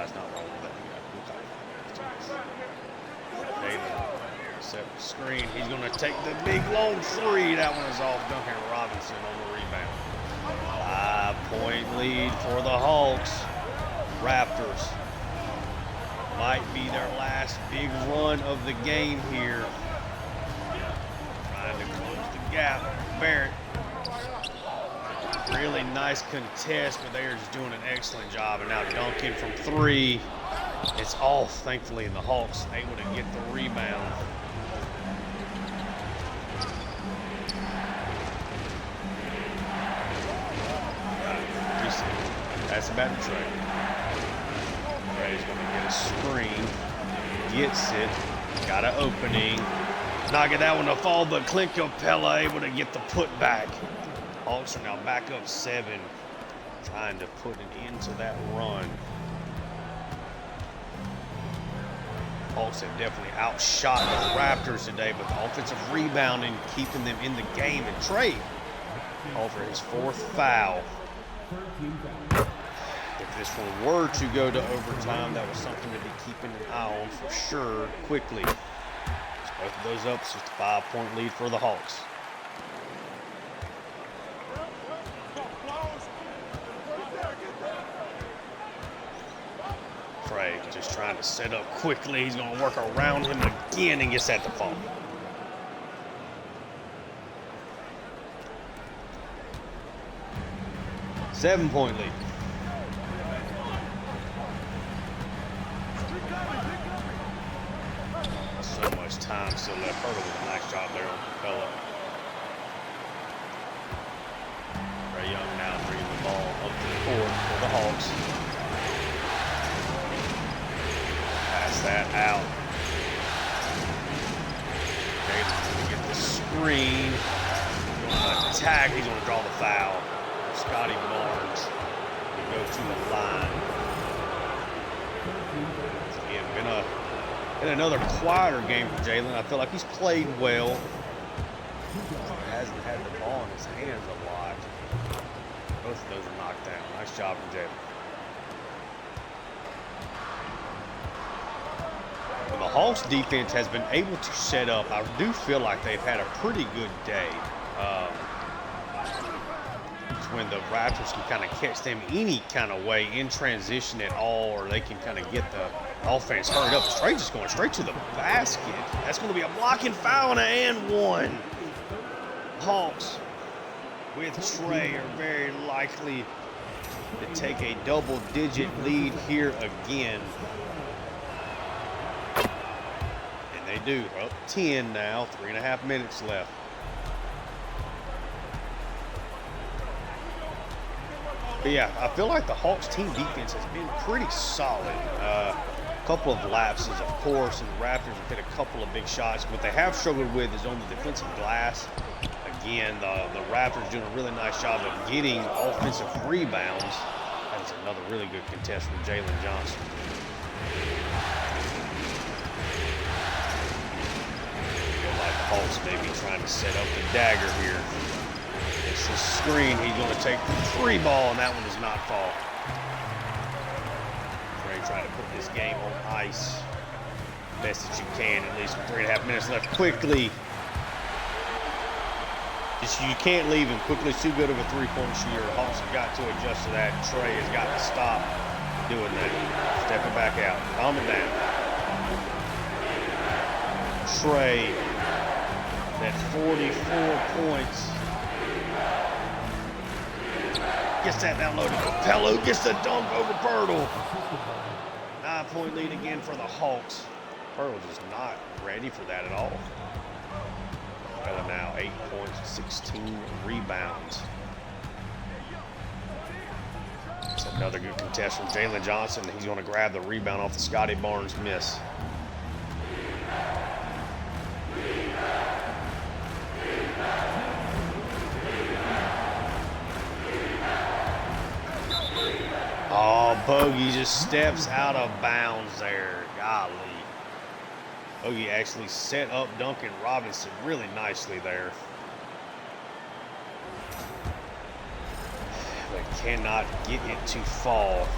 It's not wrong with that. Okay. Set the screen. He's going to take the big long 3. That one is off. Duncan Robinson on the rebound. 5-point lead for the Hawks. Raptors might be their last big run of the game here. Trying to close the gap. Barrett. Really nice contest, but they are just doing an excellent job. And now Duncan from 3. It's off, thankfully, and the Hawks able to get the rebound. That's about to Trey. Trey's going to get a screen. Gets it. Got an opening. Not get that one to fall, but Clint Capella able to get the putback. Hawks are now back up 7, trying to put an end to that run. Hawks have definitely outshot the Raptors today, but the offensive rebounding keeping them in the game. And Trey over his 4th foul. If this one were to go to overtime, that was something to be keeping an eye on for sure quickly. Both of those up, it's just a 5-point lead for the Hawks. Trey just trying to set up quickly. He's going to work around him again and gets that to fall. Seven-point lead. So much time still left. Hurdle with a nice job there on Capella. Trae Young now bringing the ball up to the court for the Hawks. Gets that out. Jalen's going to get the screen. Attack. He's going to draw the foul. Scotty Barnes will go to the line. Again, been another quieter game for Jalen. I feel like he's played well. Hasn't had the ball in his hands a lot. Both of those are knocked down. Nice job from Jalen. Well, the Hawks defense has been able to set up. I do feel like they've had a pretty good day. When the Raptors can kind of catch them any kind of way in transition at all, or they can kind of get the offense hurried up. Trey just going straight to the basket. That's going to be a blocking foul and an and one. Hawks with Trey are very likely to take a double-digit lead here again. And they do. Up 10 now, 3.5 minutes left. But yeah, I feel like the Hawks team defense has been pretty solid. A couple of lapses, of course, and the Raptors have hit a couple of big shots. What they have struggled with is on the defensive glass. Again, the Raptors doing a really nice job of getting offensive rebounds. That is another really good contest from Jalen Johnson. I feel like the Hawks may be trying to set up the dagger here. It's the screen. He's going to take the free ball, and that one does not fall. Trey trying to put this game on ice best that you can, at least with 3.5 minutes left. Quickly. You can't leave him. Quickly's too good of a three-point shooter. Hawks have got to adjust to that. Trey has got to stop doing that. Stepping back out. Calm it down. Trey at 44 points. Gets that down low to Capello. Gets the dunk over Pirtle. 9-point lead again for the Hawks. Pirtle just not ready for that at all. Capello now 8 points, 16 rebounds. It's another good contest from Jalen Johnson. He's going to grab the rebound off the Scotty Barnes miss. Oh, Bogey just steps out of bounds there. Golly. Bogey actually set up Duncan Robinson really nicely there. But cannot get it to fall.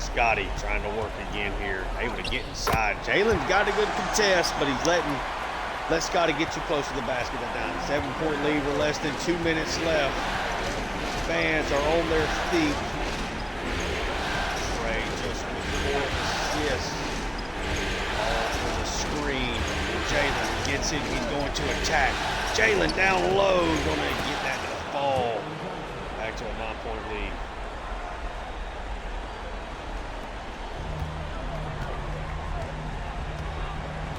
Scotty trying to work again here. Able to get inside. Jalen's got a good contest, but he's let Scotty get too close to the basket. Down 7-point lead with less than 2 minutes left. Fans are on their feet. Trey just with 4 assists. All for the screen. Jalen gets it. He's going to attack. Jalen down low. Going to get that to fall. Back to a 9-point lead.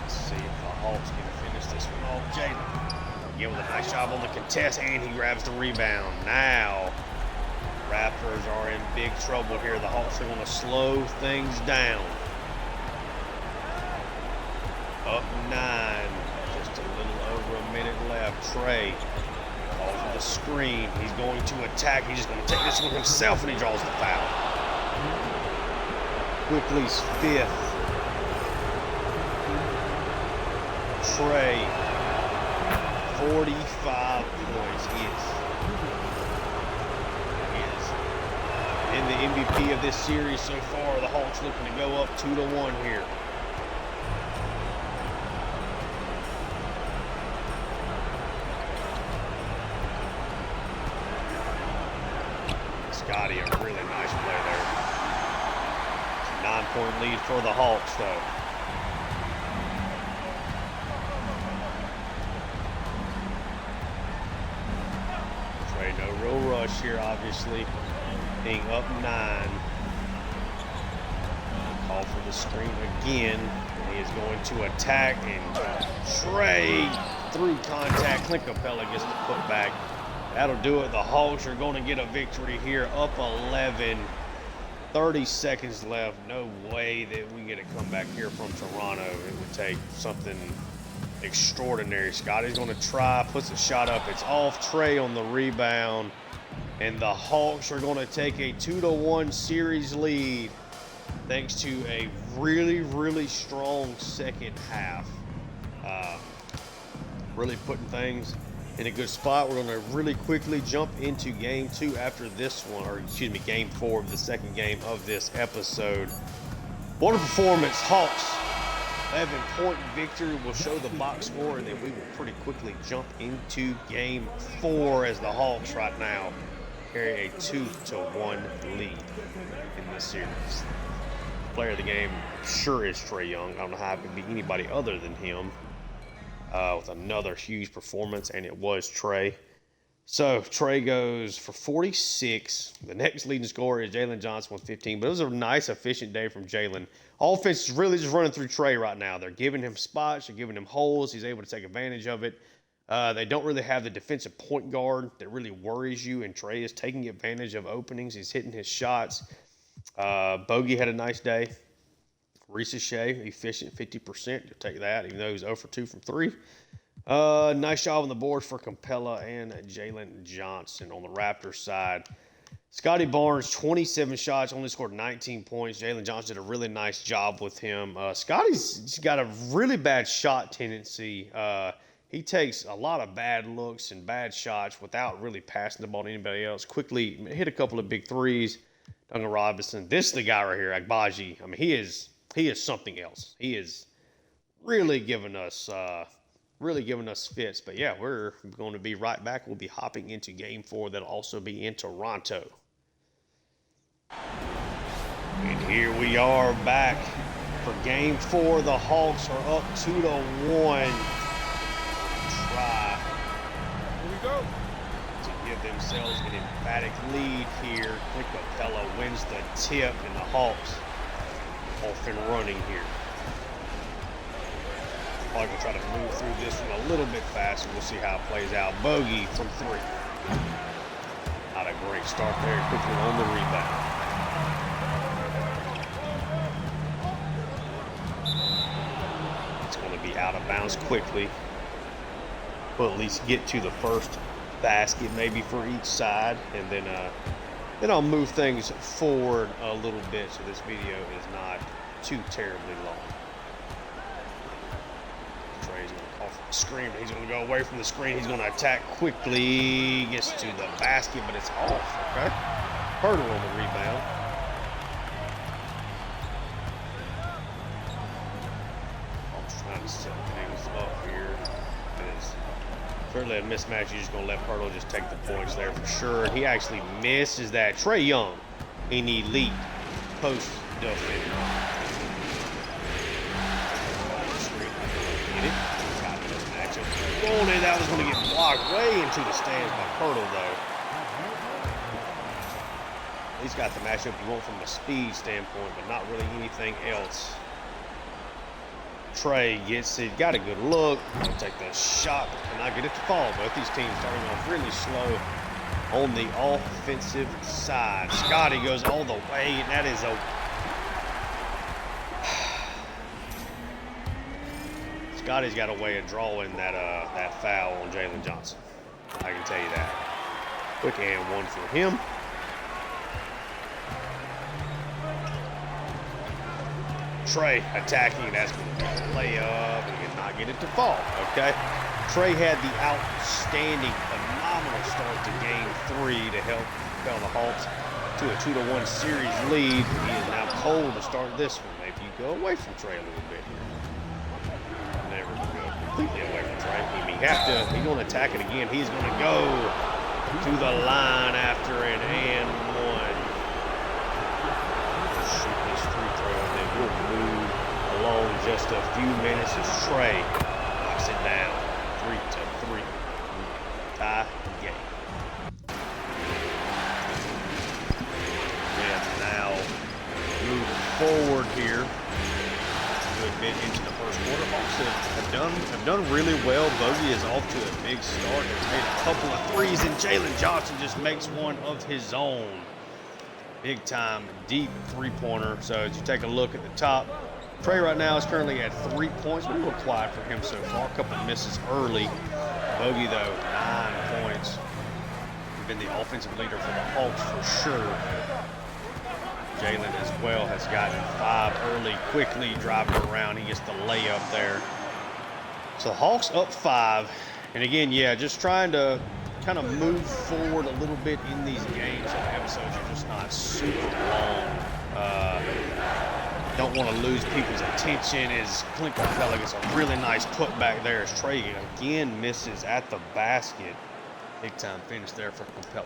Let's see if the Hawks can finish this one off. Jalen. Again with a nice job on the contest, and he grabs the rebound. Now, Raptors are in big trouble here. The Hawks are going to slow things down. Up 9, just a little over a minute left. Trey calls for the screen. He's going to attack. He's just going to take this one himself, and he draws the foul. Quickly's 5th. Trey. 45 points. He is in the MVP of this series so far. The Hawks looking to go up 2-1 here. Scotty, a really nice play there. 9-point lead for the Hawks, though. No real rush here, obviously. Being up 9. Call for the screen again. He is going to attack, and Trey through contact. Clint Capella gets the putback. That'll do it. The Hawks are going to get a victory here, up 11. 30 seconds left. No way that we get a comeback here from Toronto. It would take something extraordinary. Scotty's going to try, puts a shot up. It's off. Trey on the rebound. And the Hawks are going to take a 2-1 series lead thanks to a really, really strong second half. Really putting things in a good spot. We're going to really quickly jump into game 2 after this one, or excuse me, game 4 of the second game of this episode. What a performance. Hawks, 11-point victory. We'll show the box score, and then we will pretty quickly jump into game 4 as the Hawks right now carry a 2-1 lead in this series. Player of the game sure is Trae Young. I don't know how it could be anybody other than him. With another huge performance, and it was Trae. So Trae goes for 46. The next leading scorer is Jalen Johnson with 15, but it was a nice, efficient day from Jalen. Offense is really just running through Trae right now. They're giving him spots, they're giving him holes. He's able to take advantage of it. They don't really have the defensive point guard that really worries you, and Trae is taking advantage of openings. He's hitting his shots. Bogey had a nice day. Shea, efficient, 50%. You'll take that, even though he's 0 for 2 from 3. Nice job on the board for Capella and Jalen Johnson on the Raptors side. Scotty Barnes, 27 shots, only scored 19 points. Jalen Johnson did a really nice job with him. Scotty's got a really bad shot tendency. He takes a lot of bad looks and bad shots without really passing the ball to anybody else. Quickly hit a couple of big threes. Duncan Robinson. This is the guy right here, Agbaji. I mean, he is something else. He is really giving us fits. But yeah, we're going to be right back. We'll be hopping into game 4. That'll also be in Toronto. And here we are back for game 4. The Hawks are up 2-1. Try. Here we go. To give themselves an emphatic lead here. Clint Capella wins the tip, and the Hawks off and running here. Probably gonna try to move through this one a little bit faster. We'll see how it plays out. Bogey from 3. Not a great start there. Quickly on the rebound. It's going to be out of bounds quickly. We'll at least get to the first basket maybe for each side, and then I'll move things forward a little bit so this video is not too terribly long. Trey's going to call for the screen, but he's going to go away from the screen. He's going to attack quickly. Gets to the basket, but it's off. Okay. Hurdle on the rebound. I'm just trying to set things up here. It's certainly a mismatch. You're just going to let Hurdle just take the points there for sure. And he actually misses that. Trae Young, an elite post defender. That was going to get blocked way into the stands by Hurdle, though. He's got the matchup you want from a speed standpoint, but not really anything else. Trae gets it, got a good look. He'll take the shot, but cannot get it to fall. Both these teams starting off really slow on the offensive side. Scotty goes all the way, and that is a... Scotty's got a way of drawing that foul on Jalen Johnson. I can tell you that. Quick and 1 for him. Trae attacking. That's going to be a layup. He cannot get it to fall. Okay. Trae had the outstanding, phenomenal start to game 3 to help propel the Hawks to a 2-1 series lead. He is now cold to start this one. Maybe you go away from Trae a little bit here. Never go completely away from Trae. He's going to attack it again. He's going to go to the line after an and 1. Shoot this free throw, and then we'll move along just a few minutes as Trae knocks it down. 3-3. Tie game. And now moving forward here. Good bit into the first quarter. Hawks have done really well. Bogey is off to a big start. He's made a couple of threes, and Jalen Johnson just makes one of his own. big time, deep three-pointer. So as you take a look at the top, Trey right now is currently at 3 points. Been a little quiet for him so far. A couple misses early. Bogey, though, 9 points. He's been the offensive leader for the Hawks for sure. Jalen as well has gotten 5 early, quickly driving around. He gets the layup there. So the Hawks up 5. And again, yeah, just trying to kind of move forward a little bit in these games. So the episodes are just not super long. Don't want to lose people's attention as Clint Capella gets a really nice putback there as Trey again misses at the basket. Big time finish there for Capella.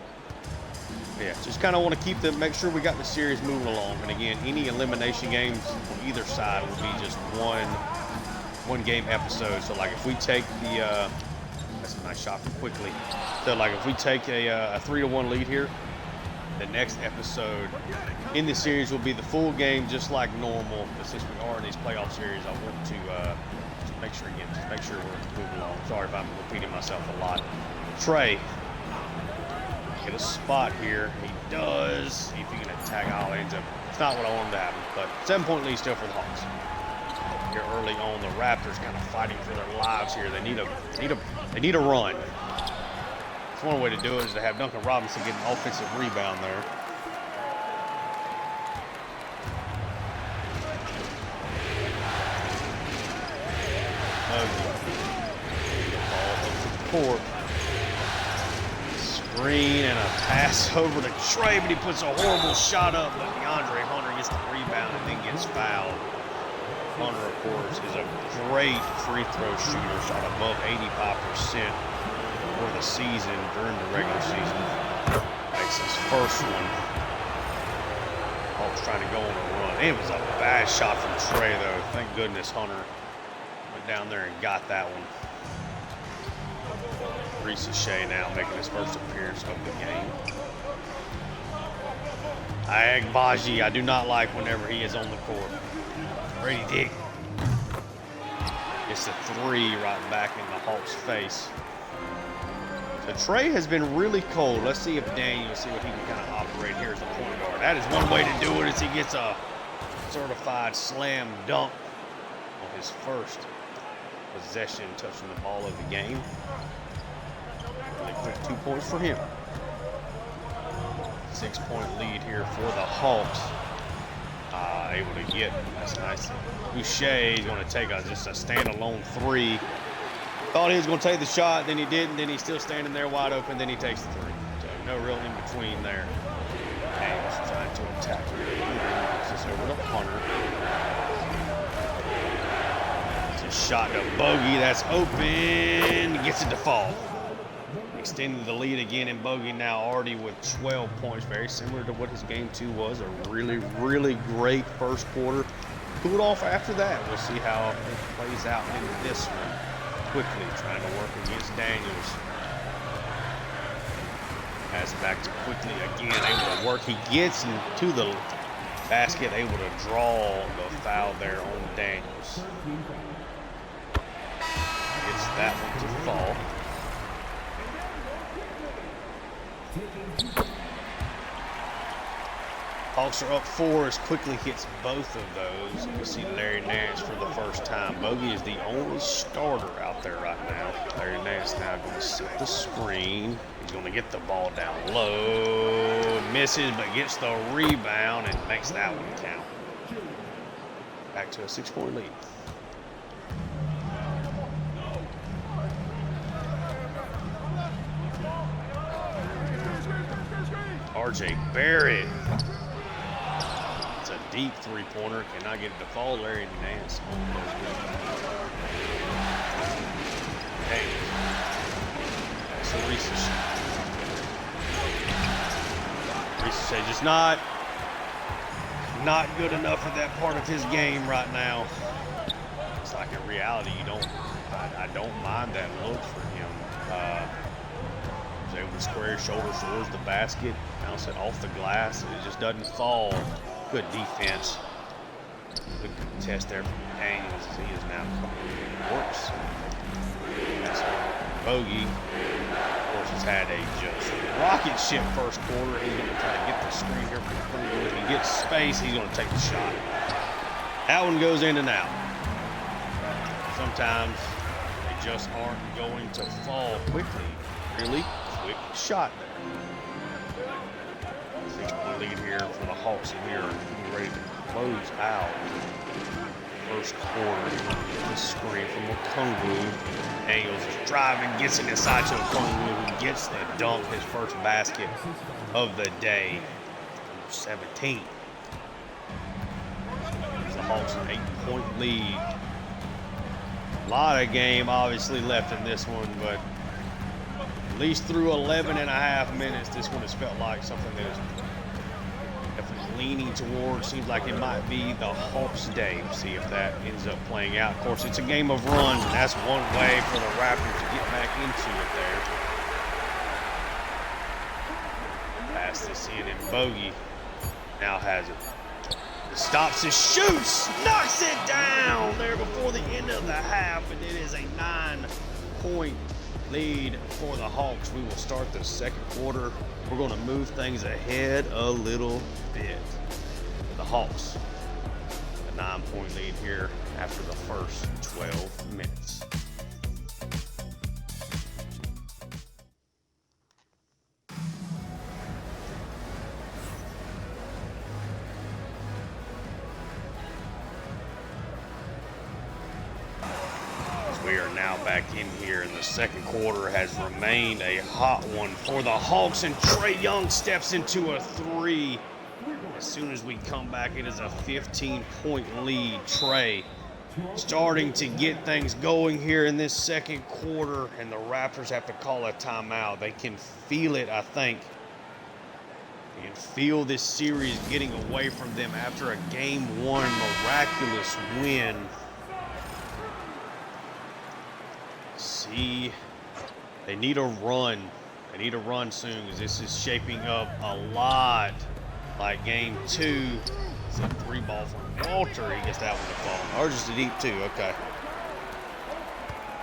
Yeah, just kind of want to make sure we got the series moving along. And again, any elimination games on either side will be just one game episode. So like if we take the, that's a nice shot from Quickly. So like if we take a 3-1 lead here, the next episode in this series will be the full game just like normal. But since we are in these playoff series, I want to just make sure we're moving along. Sorry if I'm repeating myself a lot. Trey, get a spot here. He does. See if he can attack. Oh, ends up. It's not what I wanted to happen, but 7-point lead still for the Hawks. Here early on, the Raptors kind of fighting for their lives here. They need a run. It's one way to do it is to have Duncan Robinson get an offensive rebound there. Ball over the court. Screen and a pass over to Trey, but he puts a horrible shot up, but DeAndre Hunter gets the rebound and then gets fouled. Hunter, of course, is a great free throw shooter, shot above 85% for the season during the regular season. Makes his first one. Hawks trying to go on a run. It was a bad shot from Trey, though. Thank goodness Hunter went down there and got that one. Shea now making his first appearance of the game. Agbaji, I do not like whenever he is on the court. Brady Dick gets a 3 right back in the Hawks' face. So Trey has been really cold. Let's see if Daniel, see what he can kind of operate here as a point guard. That is one way to do it, is he gets a certified slam dunk on his first possession touching the ball of the game. Really quick 2 points for him. 6-point lead here for the Hawks. Able to get, that's nice. Boucher is going to take just a standalone 3. Thought he was going to take the shot, then he didn't, then he's still standing there wide open, then he takes the 3. So no real in between there. James trying to attack here. This over to Hunter. It's a shot to Bogey, that's open, gets it to fall. Extending the lead again, and Bogey now already with 12 points, very similar to what his game 2 was. A really, really great first quarter. Cooled off after that. We'll see how it plays out in this one. Quickly trying to work against Daniels. Pass back to Quickly again, able to work. He gets into the basket, able to draw the foul there on Daniels. Gets that one to fall. Hawks are up 4 as Quickly hits both of those. You see Larry Nance for the first time. Bogey is the only starter out there right now. Larry Nance now going to set the screen. He's going to get the ball down low. Misses, but gets the rebound and makes that one count. Back to a 6-point lead. RJ Barrett. It's a deep 3-pointer. Cannot get it to fall. Larry Nance on those wheels. Hey. That's a Reese's shot. Reese's just not good enough for that part of his game right now. It's like in reality, I don't mind that look for him. He's able to square his shoulders towards the basket, bounce it off the glass, and it just doesn't fall. Good defense. Good contest there from Daniels as he is now works. That's Bogey. Of course, has had a just rocket ship first quarter. He's going to try to get the screen here from Kungwu. If he gets space, he's going to take the shot. That one goes in and out. Sometimes they just aren't going to fall quickly. Really quick shot there. 6-point lead here for the Hawks, and we are ready to close out first quarter. The screen from Kungwu. Daniels is driving, gets it inside to Kungwu, who gets the dunk, his first basket of the day. 17. The Hawks an 8-point lead. A lot of game obviously left in this one, but at least through 11 and a half minutes, this one has felt like something that is definitely leaning towards. Seems like it might be the Hawks' day. We'll see if that ends up playing out. Of course, it's a game of runs, and that's one way for the Raptors to get back into it there. Pass this in, and Bogey now has it. Stops his shoots, knocks it down there before the end of the half, and it is a 9-point lead for the Hawks. We will start the second quarter. We're going to move things ahead a little bit. The Hawks, a 9-point lead here after the first 12 minutes. We are now back in here, and the second quarter has remained a hot one for the Hawks, and Trae Young steps into a three. As soon as we come back, it is a 15-point lead. Trae starting to get things going here in this second quarter, and the Raptors have to call a timeout. They can feel it, I think. They can feel this series getting away from them after a Game 1 miraculous win. See, they need a run. They need a run soon, because this is shaping up a lot like Game 2. It's a 3-ball from Walter. He gets that one to fall. Or just a deep 2, okay.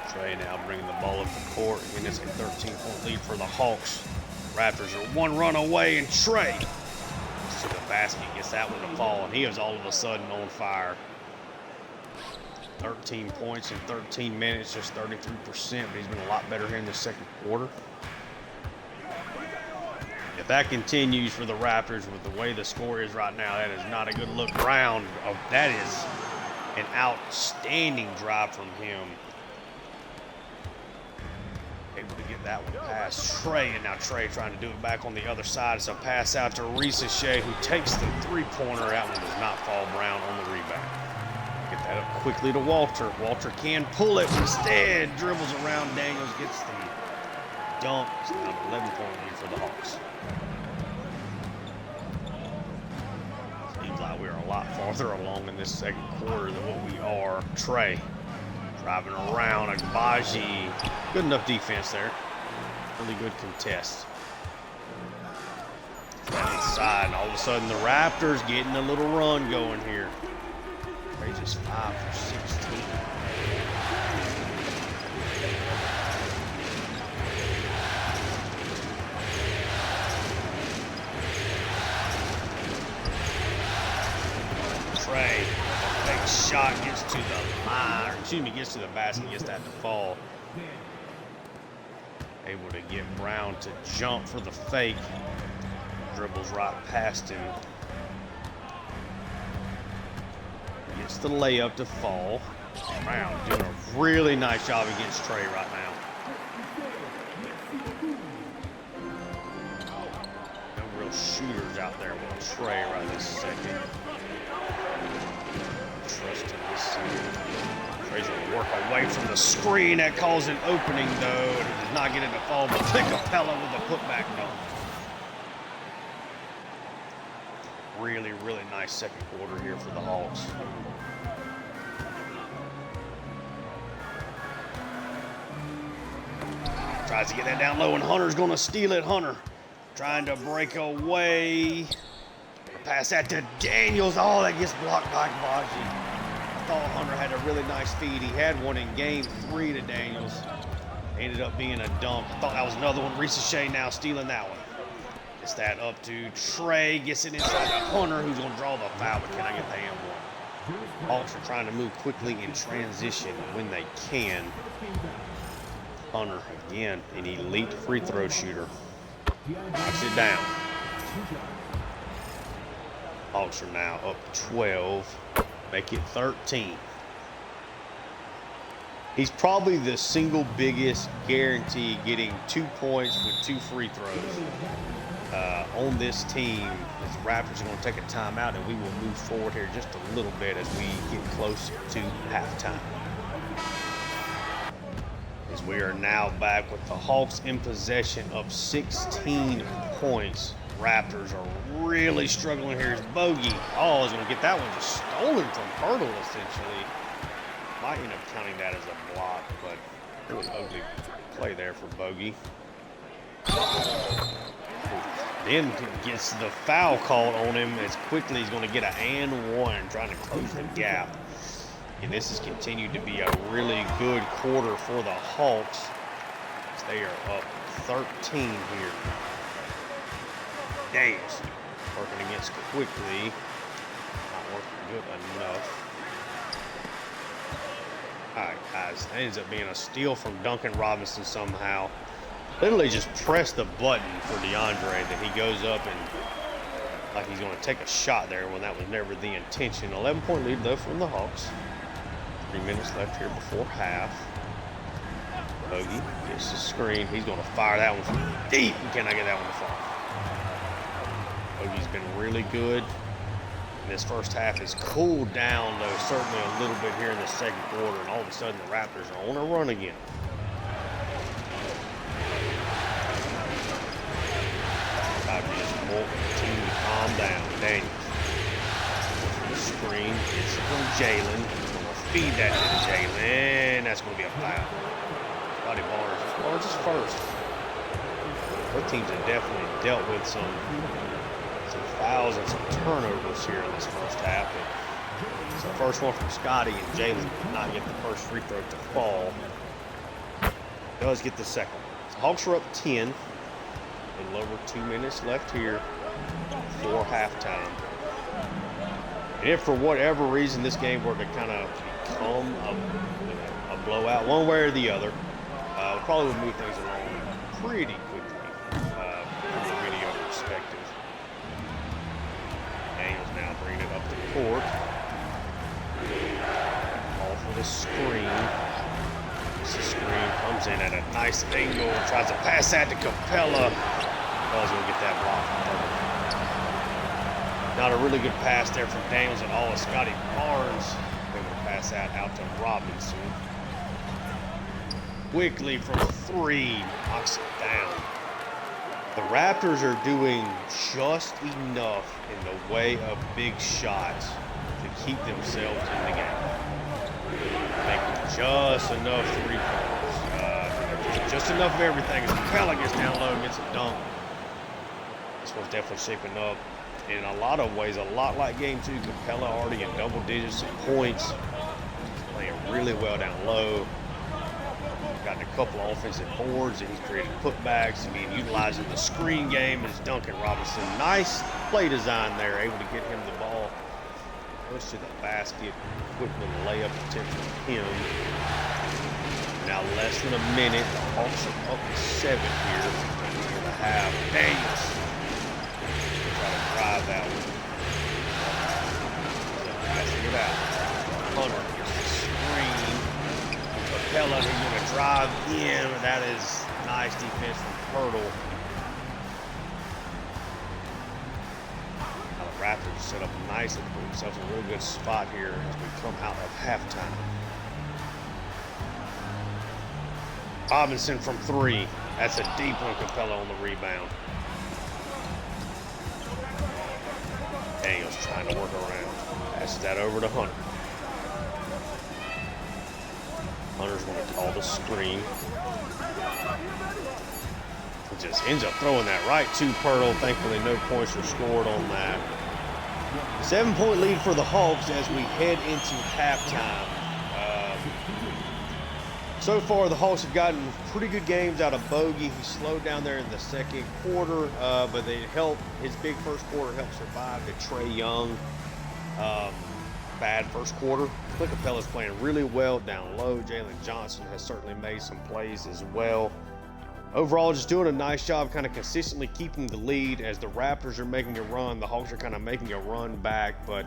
Trae now bringing the ball up the court, and it's a 13-point lead for the Hawks. Raptors are one run away, and Trae gets to the basket, gets that one to fall, and he is all of a sudden on fire. 13 points in 13 minutes, just 33%, but he's been a lot better here in the second quarter. If that continues for the Raptors with the way the score is right now, that is not a good look. Brown, that is an outstanding drive from him. Able to get that one past Trae, and now Trae trying to do it back on the other side. It's a pass out to Shea, who takes the three-pointer. That one does not fall. Brown on the rebound. Get that up quickly to Walter. Walter can pull it, instead dribbles around Daniels, gets the dunk. It's an 11-point lead for the Hawks. Seems like we are a lot farther along in this second quarter than what we are. Trae driving around. Agbaji, good enough defense there. Really good contest. That inside, and all of a sudden the Raptors getting a little run going here. Just 5 for 16. Trae, big shot, gets to the line, gets to the basket, gets that to fall. Able to get Brown to jump for the fake. Dribbles right past him. Gets the layup to fall. Brown doing a really nice job against Trae right now. No real shooters out there with Trae right this second. Trusting this. Trae's going to work away from the screen. That calls an opening, though. He does not get it to fall, but Capella with a putback dunk. Really, really nice second quarter here for the Hawks. Tries to get that down low, and Hunter's going to steal it. Hunter trying to break away. Pass that to Daniels. Oh, that gets blocked by Agbaji. I thought Hunter had a really nice feed. He had one in Game 3 to Daniels. Ended up being a dunk. I thought that was another one. Ricochet now stealing that one. Gets that up to Trey. Gets it inside to Hunter, who's going to draw the foul, but can I get the and one? Hawks are trying to move quickly in transition when they can. Hunter, again, an elite free throw shooter. Knocks it down. Hawks are now up 12. Make it 13. He's probably the single biggest guarantee getting 2 points with 2 free throws on this team. The Raptors are going to take a timeout, and we will move forward here just a little bit as we get close to halftime. As we are now back with the Hawks in possession of 16 points. Raptors are really struggling here. Here's Bogey. Oh, he's going to get that one just stolen from Hurdle, essentially. Might end up counting that as a block, but really ugly play there for Bogey. Then gets the foul called on him as quickly he's going to get an and one, trying to close the gap. And this has continued to be a really good quarter for the Hawks. They are up 13 here. Daniels working against quickly. Not working good enough. All right, guys, that ends up being a steal from Duncan Robinson somehow. Literally just pressed the button for DeAndre that he goes up and like he's going to take a shot there when that was never the intention. 11-point lead, though, from the Hawks. 3 minutes left here before half. Bogey gets the screen. He's going to fire that one from deep. Can I get that one to fall? Bogey's been really good. And this first half has cooled down, though, certainly a little bit here in the second quarter. And all of a sudden, the Raptors are on a run again. Team to calm down. Daniels. The screen is from Jalen. He's going to feed that to Jalen. That's going to be a foul. Scotty Barnes is first. Both teams have definitely dealt with some fouls and some turnovers here in this first half. It's the first one from Scotty, and Jalen did not get the first free throw to fall. Does get the second. The Hawks are up 10. A little over 2 minutes left here before halftime. And if for whatever reason this game were to kind of become a blowout, one way or the other, we probably would move things along pretty quickly from a video perspective. Daniels now bringing it up the court. Ball for the screen. The screen comes in at a nice angle, tries to pass that to Capella. Capella's going to get that block. Not a really good pass there from Daniels at all. Scotty Barnes able to pass that out to Robinson. Quickly from 3, knocks it down. The Raptors are doing just enough in the way of big shots to keep themselves in the game. Making just enough 3-pointers. Just enough of everything. As Capella gets down low and gets a dunk. This one's definitely shaping up in a lot of ways, a lot like game 2. Capella already in double digits of points. He's playing really well down low. Gotten a couple of offensive boards, and he's created putbacks. Again, utilizing the screen game as Duncan Robinson. Nice play design there, able to get him the ball. Goes to the basket. Quick little layup attempt from him. Now less than a minute. The Hawks are up to 7 here for the half. Daniels. Try to drive that one. Passing it out. Hunter gets the screen. Capella, who's going to drive in. That is nice defense from Hurdle. Now the Raptors set up nicely to put themselves in a real good spot here as we come out of halftime. Robinson from 3. That's a deep one. Capella on the rebound. Daniels trying to work around. Passes that over to Hunter. Hunter's going to call the screen. He just ends up throwing that right to Pirtle. Thankfully, no points were scored on that. 7-point lead for the Hawks as we head into halftime. So far, the Hawks have gotten pretty good games out of Bogey. He slowed down there in the second quarter, but they helped. His big first quarter helped survive the Trae Young bad first quarter. Clint Capella's playing really well down low. Jalen Johnson has certainly made some plays as well. Overall, just doing a nice job kind of consistently keeping the lead. As the Raptors are making a run, the Hawks are kind of making a run back, but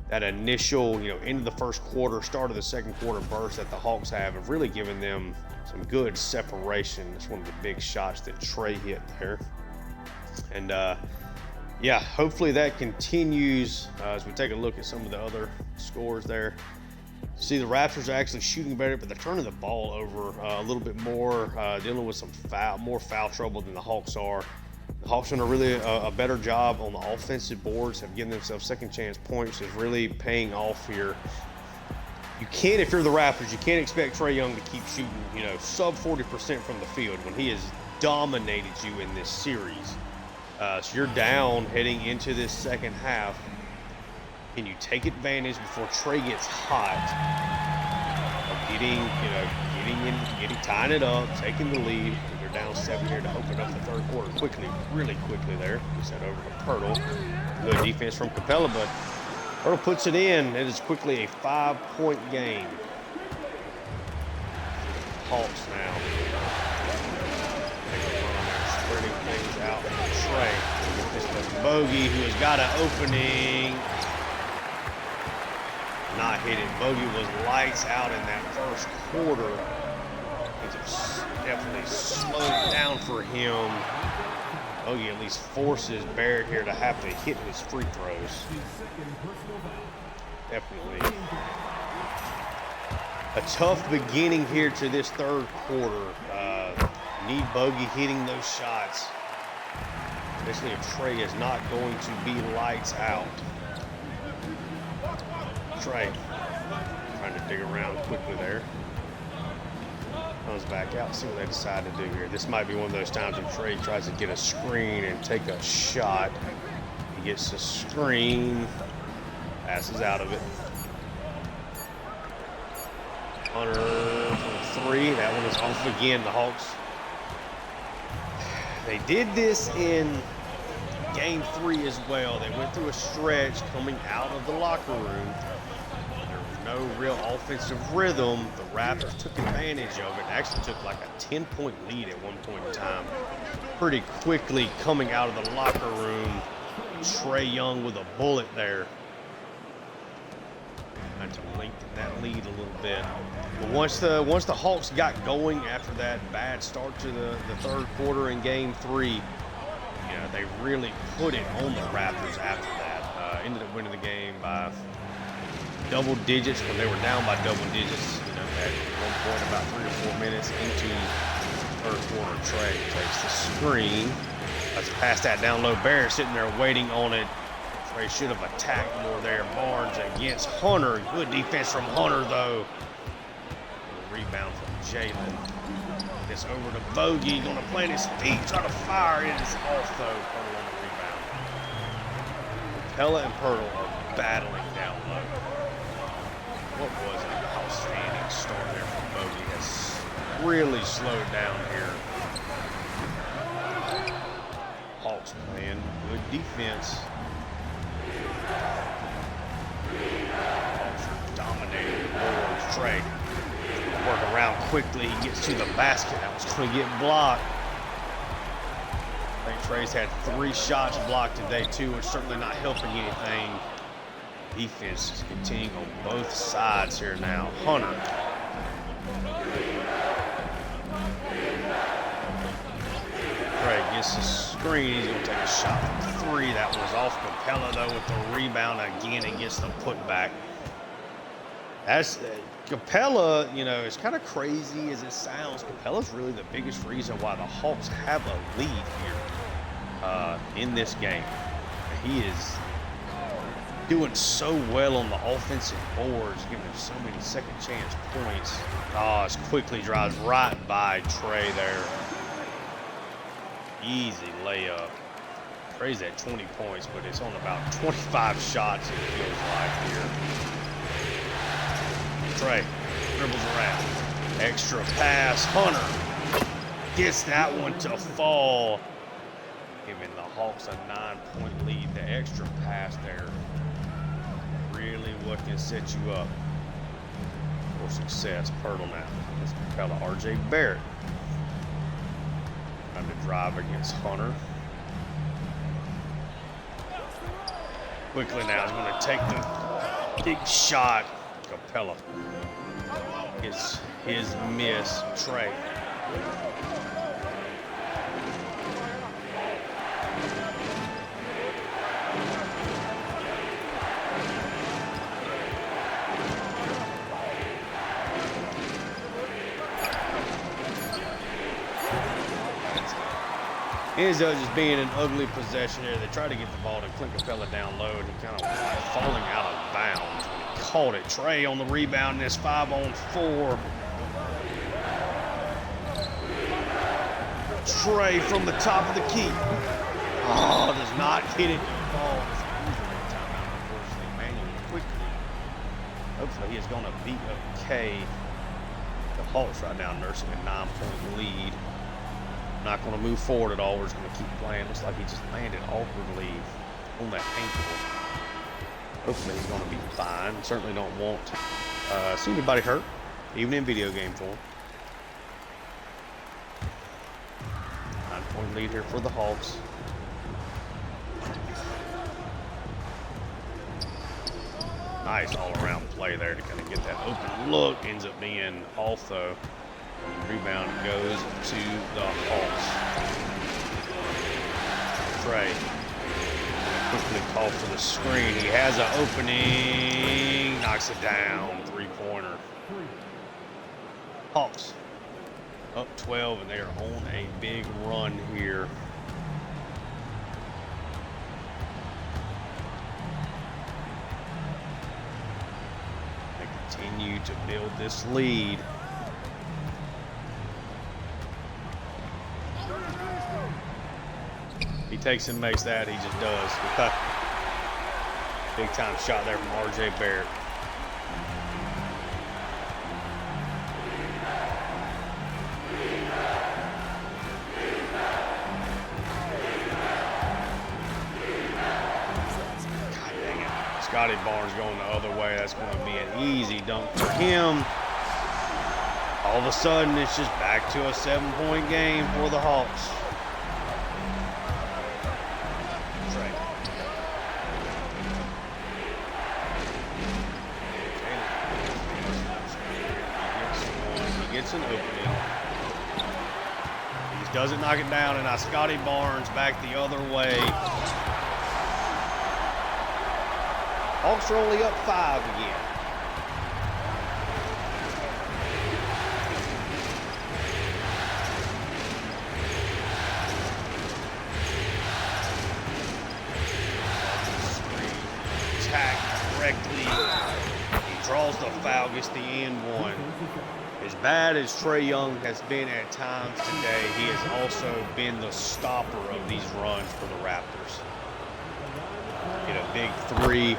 that initial, end of the first quarter, start of the second quarter burst that the Hawks have really given them some good separation. That's one of the big shots that Trae hit there. And yeah, hopefully that continues as we take a look at some of the other scores there. See, the Raptors are actually shooting better, but they're turning the ball over a little bit more, dealing with some more foul trouble than the Hawks are. The Hawks are doing a better job on the offensive boards, have given themselves second chance points, is really paying off here. You can't, if you're the Raptors, you can't expect Trae Young to keep shooting, sub 40% from the field when he has dominated you in this series. So you're down heading into this second half. Can you take advantage before Trae gets hot of tying it up, taking the lead? They're down 7 here to open up the third quarter really quickly there. Gets that over to Pirtle. Good defense from Capella, but Pirtle puts it in. It is quickly a 5-point game. Hawks now. Spreading things out for Trae. This is Bogey, who has got an opening. Not hit it. Bogey was lights out in that first quarter. It's definitely slowed down for him. Bogey at least forces Barrett here to have to hit his free throws. Definitely a tough beginning here to this third quarter. Need Bogey hitting those shots, especially if Trae is not going to be lights out. Trae trying to dig around quickly there. Comes back out, see what they decide to do here. This might be one of those times when Trae tries to get a screen and take a shot. He gets the screen, passes out of it. Hunter for 3, that one is off again. The Hawks, they did this in game 3 as well. They went through a stretch coming out of the locker room. No real offensive rhythm. The Raptors took advantage of it. Actually took like a 10-point lead at one point in time. Pretty quickly coming out of the locker room. Trae Young with a bullet there. Had to lengthen that lead a little bit. But once the Hawks got going after that bad start to the third quarter in game 3, they really put it on the Raptors after that. Ended up winning the game by double digits when they were down by double digits. At one point about 3 or 4 minutes into the third quarter, Trae takes the screen. Let's pass that down low. Barrett sitting there waiting on it. Trae should have attacked more there. Barnes against Hunter. Good defense from Hunter, though. Rebound from Jalen. This over to Bogey. Going to plant his feet. Try to fire. It is off, though. Pirtle on the rebound. Capella and Pirtle are battling down low. What was an outstanding start there from Bogey. Has really slowed down here. Hawks playing good defense. Hawks are dominating the boards. Trae work around quickly. He gets to the basket. That was going to get blocked. I think Trae's had 3 shots blocked today too, which certainly not helping anything. Defense is continuing on both sides here now. Hunter. Trae gets the screen. He's going to take a shot from 3. That was off Capella, though, with the rebound again and gets the putback. That's Capella, as kind of crazy as it sounds, Capella's really the biggest reason why the Hawks have a lead here in this game. He is doing so well on the offensive boards, giving him so many second chance points. As quickly drives right by Trae there. Easy layup. Trae's at 20 points, but it's on about 25 shots, it feels like here. Trae dribbles around. Extra pass. Hunter gets that one to fall, giving the Hawks a 9-point lead. The extra pass there, really what can set you up for success. Pirtle now. Let's call to R.J. Barrett. Trying to drive against Hunter. Quickly now, he's going to take the big shot. Capella gets his miss. Trey. Ends up just being an ugly possession there. They tried to get the ball to Clint Capella down low, and he kind of was like falling out of bounds when he caught it. Trey on the rebound, and it's 5-on-4. Trey from the top of the key. Oh, does not get it to fall. It's a timeout, unfortunately. Manuel quickly. Hopefully he is going to be okay. The Hawks right now nursing a 9-point lead. Not going to move forward at all. We're just going to keep playing. Looks like he just landed awkwardly on that ankle. Hopefully he's going to be fine. Certainly don't want to see anybody hurt, even in video game form. 9-point lead here for the Hawks. Nice all-around play there to kind of get that open look. Ends up being off though. Rebound goes to the Hawks. Trey quickly called for the screen. He has an opening. Knocks it down. 3-pointer. Hawks up 12, and they are on a big run here. They continue to build this lead. He takes and makes that. He just does. Big time shot there from R.J. Barrett. God dang it. Scotty Barnes going the other way. That's going to be an easy dunk for him. All of a sudden, it's just back to a 7-point game for the Hawks. An opening. He doesn't knock it down, and now Scotty Barnes back the other way. Hawks are only up 5 again. Attack correctly. He draws the foul, gets the end one. As bad as Trae Young has been at times today, he has also been the stopper of these runs for the Raptors. Get a big 3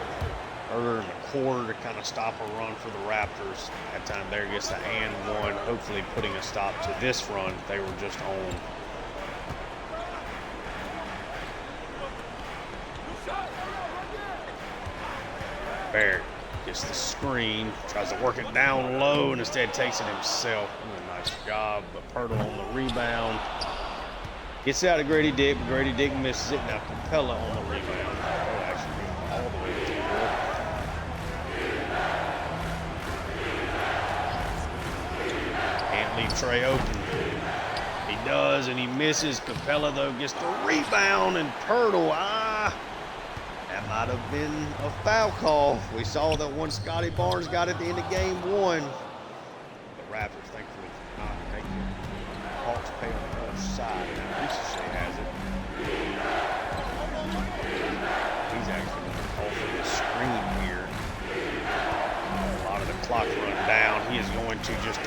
earlier in the quarter to kind of stop a run for the Raptors. That time there gets the and one, hopefully putting a stop to this run they were just on. Barrett gets the screen, tries to work it down low, and instead takes it himself. A nice job, but Pirtle on the rebound. Gets out of Grady Dick, but Grady Dick misses it. Now Capella on the rebound. Oh, actually all the way to the goal. Can't leave Trey open. He does, and he misses. Capella, though, gets the rebound, and Pirtle, that might have been a foul call. We saw that once Scotty Barnes got at the end of game 1. The Raptors, thankfully, not taking it. Hawks pay on the other side. Now, Ricochet has it. He's actually going to call for the screen here. A lot of the clock run down. He is going to just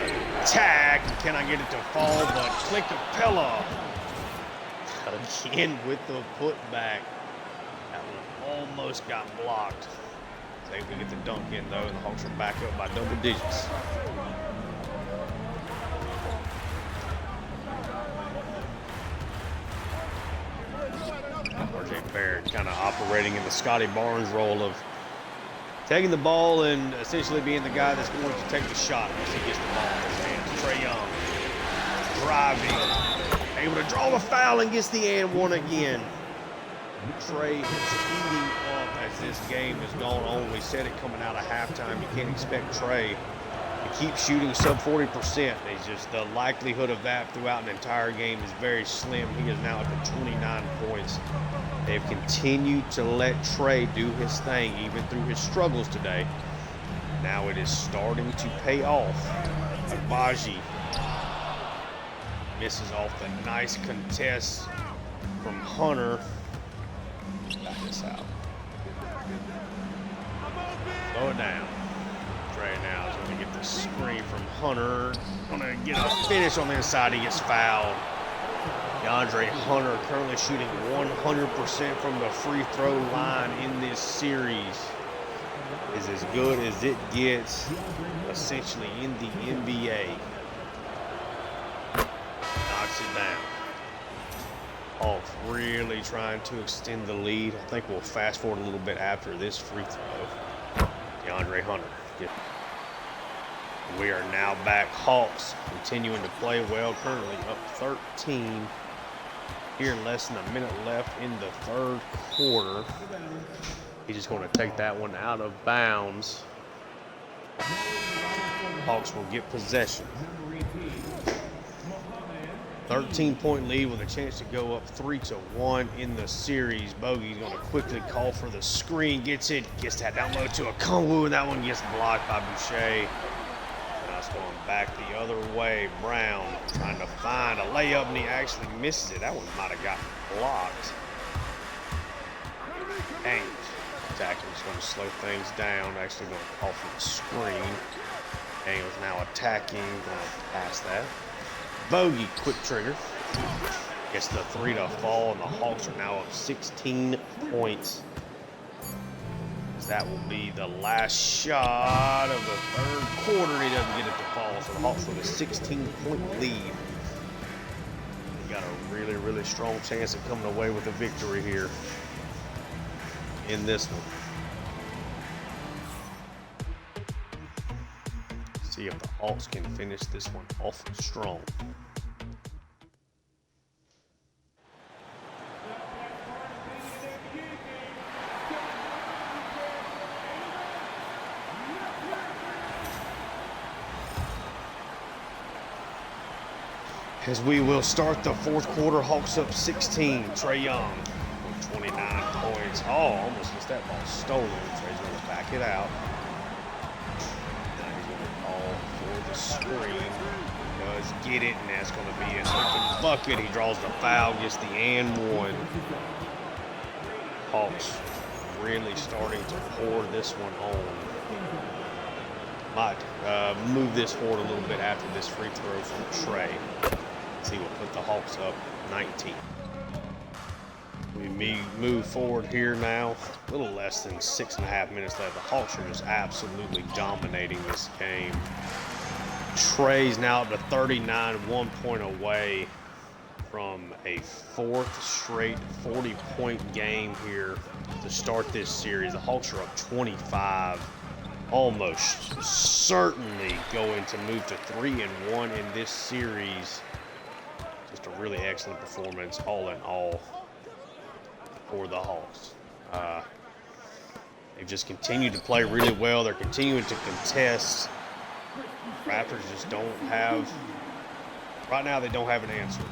attack. Can I get it to fall? But Clint Capella again with the putback. Almost got blocked. They able to get the dunk in though, and the Hawks are back up by double digits. Barrett kind of operating in the Scotty Barnes role of taking the ball and essentially being the guy that's going to take the shot once he gets the ball in his hands. Trae Young driving, able to draw the foul and gets the and one again. Trae is eating up as this game has gone on. We said it coming out of halftime. You can't expect Trae to keep shooting sub 40%. It's just the likelihood of that throughout an entire game is very slim. He is now up to 29 points. They've continued to let Trae do his thing even through his struggles today. Now it is starting to pay off. Agbaji misses off the nice contest from Hunter. Back this out. Slow it down. Trae now is going to get the screen from Hunter. Going to get a finish on the inside. He gets fouled. DeAndre Hunter currently shooting 100% from the free throw line in this series. Is as good as it gets essentially in the NBA. Knocks it down. Hawks really trying to extend the lead. I think we'll fast forward a little bit after this free throw. DeAndre Hunter. We are now back. Hawks continuing to play well, currently up 13. Here, less than a minute left in the third quarter. He's just going to take that one out of bounds. Hawks will get possession. 13-point lead with a chance to go up 3-1 in the series. Bogey's going to quickly call for the screen. Gets that down low to Okongwu, and that one gets blocked by Boucher. Now it's going back the other way. Brown trying to find a layup, and he actually misses it. That one might have gotten blocked. Ain't. Attacker's going to slow things down. Actually going to call for the screen. Daniels now attacking. Going to pass that. Bogey, quick trigger. Gets the three to fall, and the Hawks are now up 16 points. That will be the last shot of the third quarter. He doesn't get it to fall, so the Hawks with a 16-point lead. They got a really, really strong chance of coming away with a victory here in this one. See if the Hawks can finish this one off strong. As we will start the fourth quarter, Hawks up 16. Trae Young with 29 points. Oh, almost gets that ball stolen. Trae's going to back it out. Now he's going to call for the screen. He does get it, and that's going to be an open bucket. He draws the foul, gets the and one. Hawks really starting to pour this one on. Might move this forward a little bit after this free throw from Trae. See, we'll put the Hawks up 19. We move forward here now. A little less than 6.5 minutes left. The Hawks are just absolutely dominating this game. Trae's now up to 39, 1 point away from a fourth straight 40-point game here to start this series. The Hawks are up 25. Almost certainly going to move to 3-1 in this series. Just a really excellent performance, all in all, for the Hawks. They've just continued to play really well. They're continuing to contest. Raptors just don't have, right now they don't have an answer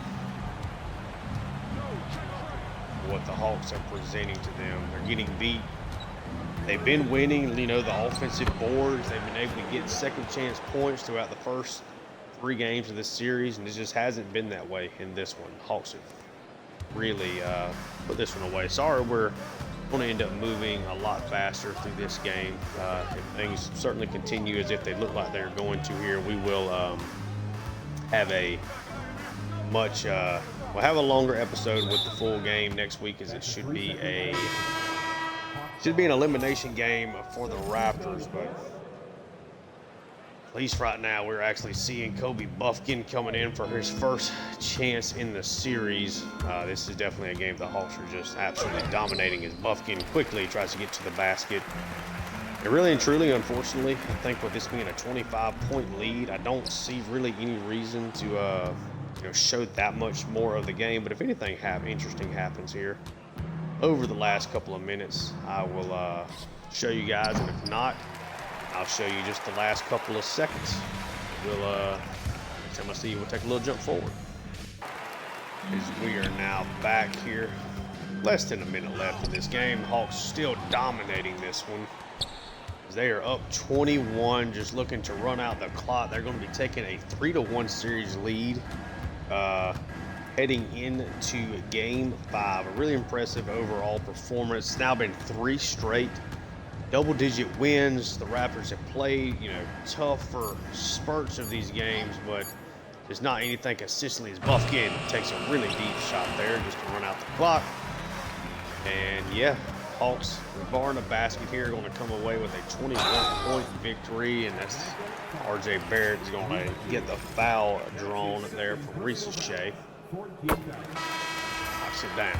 for what the Hawks are presenting to them. They're getting beat. They've been winning, you know, the offensive boards. They've been able to get second chance points throughout the first 3 games of this series, and it just hasn't been that way in this one. Hawks have really put this one away. Sorry, we're going to end up moving a lot faster through this game. If things certainly continue as if they look like they're going to here, we will have a much we'll have a longer episode with the full game next week, as it should be an elimination game for the Raptors, but At least right now, we're actually seeing Kobe Buffkin coming in for his first chance in the series. This is definitely a game the Hawks are just absolutely dominating as Buffkin quickly tries to get to the basket. And really and truly, unfortunately, I think with this being a 25-point lead, I don't see really any reason to show that much more of the game. But if anything interesting happens here over the last couple of minutes, I will show you guys. And if not, I'll show you just the last couple of seconds. Next time I see you, we'll take a little jump forward. As we are now back here, less than a minute left in this game. Hawks still dominating this one. They are up 21, just looking to run out the clock. They're going to be taking a 3-1 series lead heading into Game 5. A really impressive overall performance. It's now been 3 straight double-digit wins. The Raptors have played, tough for spurts of these games, but there's not anything consistently as Buffkin takes a really deep shot there just to run out the clock. And yeah, Hawks, barring a basket here, going to come away with a 21-point victory, and that's R.J. Barrett is going to get the foul drawn there from Ricochet. Knocks it down.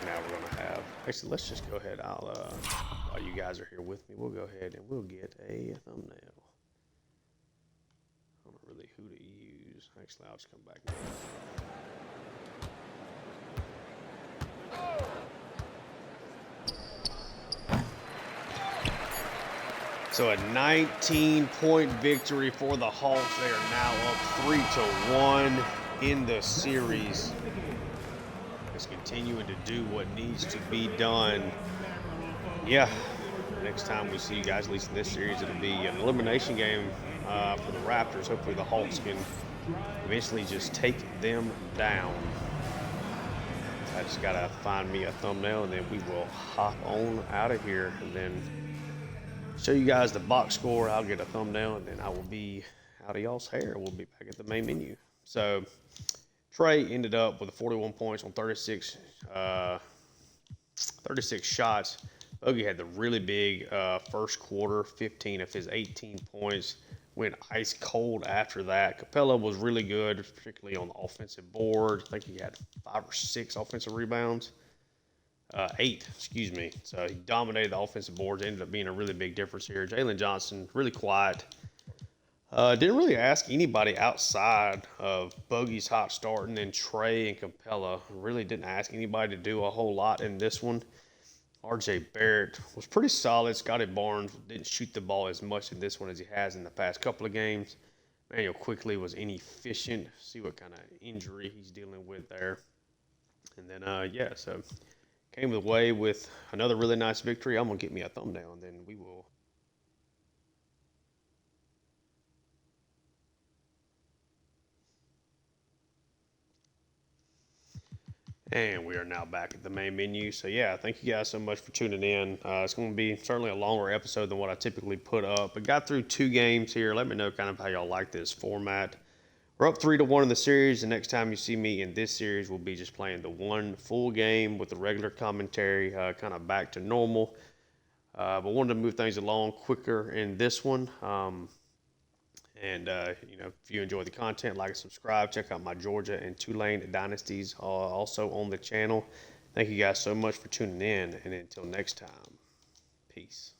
Now we're going to have, actually, let's just go ahead. While you guys are here with me, we'll go ahead and we'll get a thumbnail. I don't know really who to use. Actually, I'll just come back now. So a 19-point victory for the Hawks. They are now up 3-1 in the series. Just continuing to do what needs to be done. Yeah, next time we see you guys, at least in this series, it'll be an elimination game for the Raptors. Hopefully the Hawks can eventually just take them down. I just got to find me a thumbnail, and then we will hop on out of here and then show you guys the box score. I'll get a thumbnail, and then I will be out of y'all's hair. We'll be back at the main menu. So Trey ended up with 41 points on 36 shots. Bogey had the really big first quarter, 15 of his 18 points. Went ice cold after that. Capella was really good, particularly on the offensive board. I think he had 5 or 6 offensive rebounds. 8, excuse me. So he dominated the offensive boards. Ended up being a really big difference here. Jalen Johnson, really quiet. Didn't really ask anybody outside of Bogey's hot start, and then Trey and Capella. Really didn't ask anybody to do a whole lot in this one. R.J. Barrett was pretty solid. Scotty Barnes didn't shoot the ball as much in this one as he has in the past couple of games. Manuel quickly was inefficient. See what kind of injury he's dealing with there. And then, so came away with another really nice victory. I'm going to get me a thumbnail, and then we will. And we are now back at the main menu. So, yeah, thank you guys so much for tuning in. It's going to be certainly a longer episode than what I typically put up. But got through 2 games here. Let me know kind of how y'all like this format. We're up 3-1 in the series. The next time you see me in this series, we'll be just playing the one full game with the regular commentary, kind of back to normal. But wanted to move things along quicker in this one. If you enjoy the content, like and subscribe. Check out my Georgia and Tulane dynasties also on the channel. Thank you guys so much for tuning in, and until next time, peace.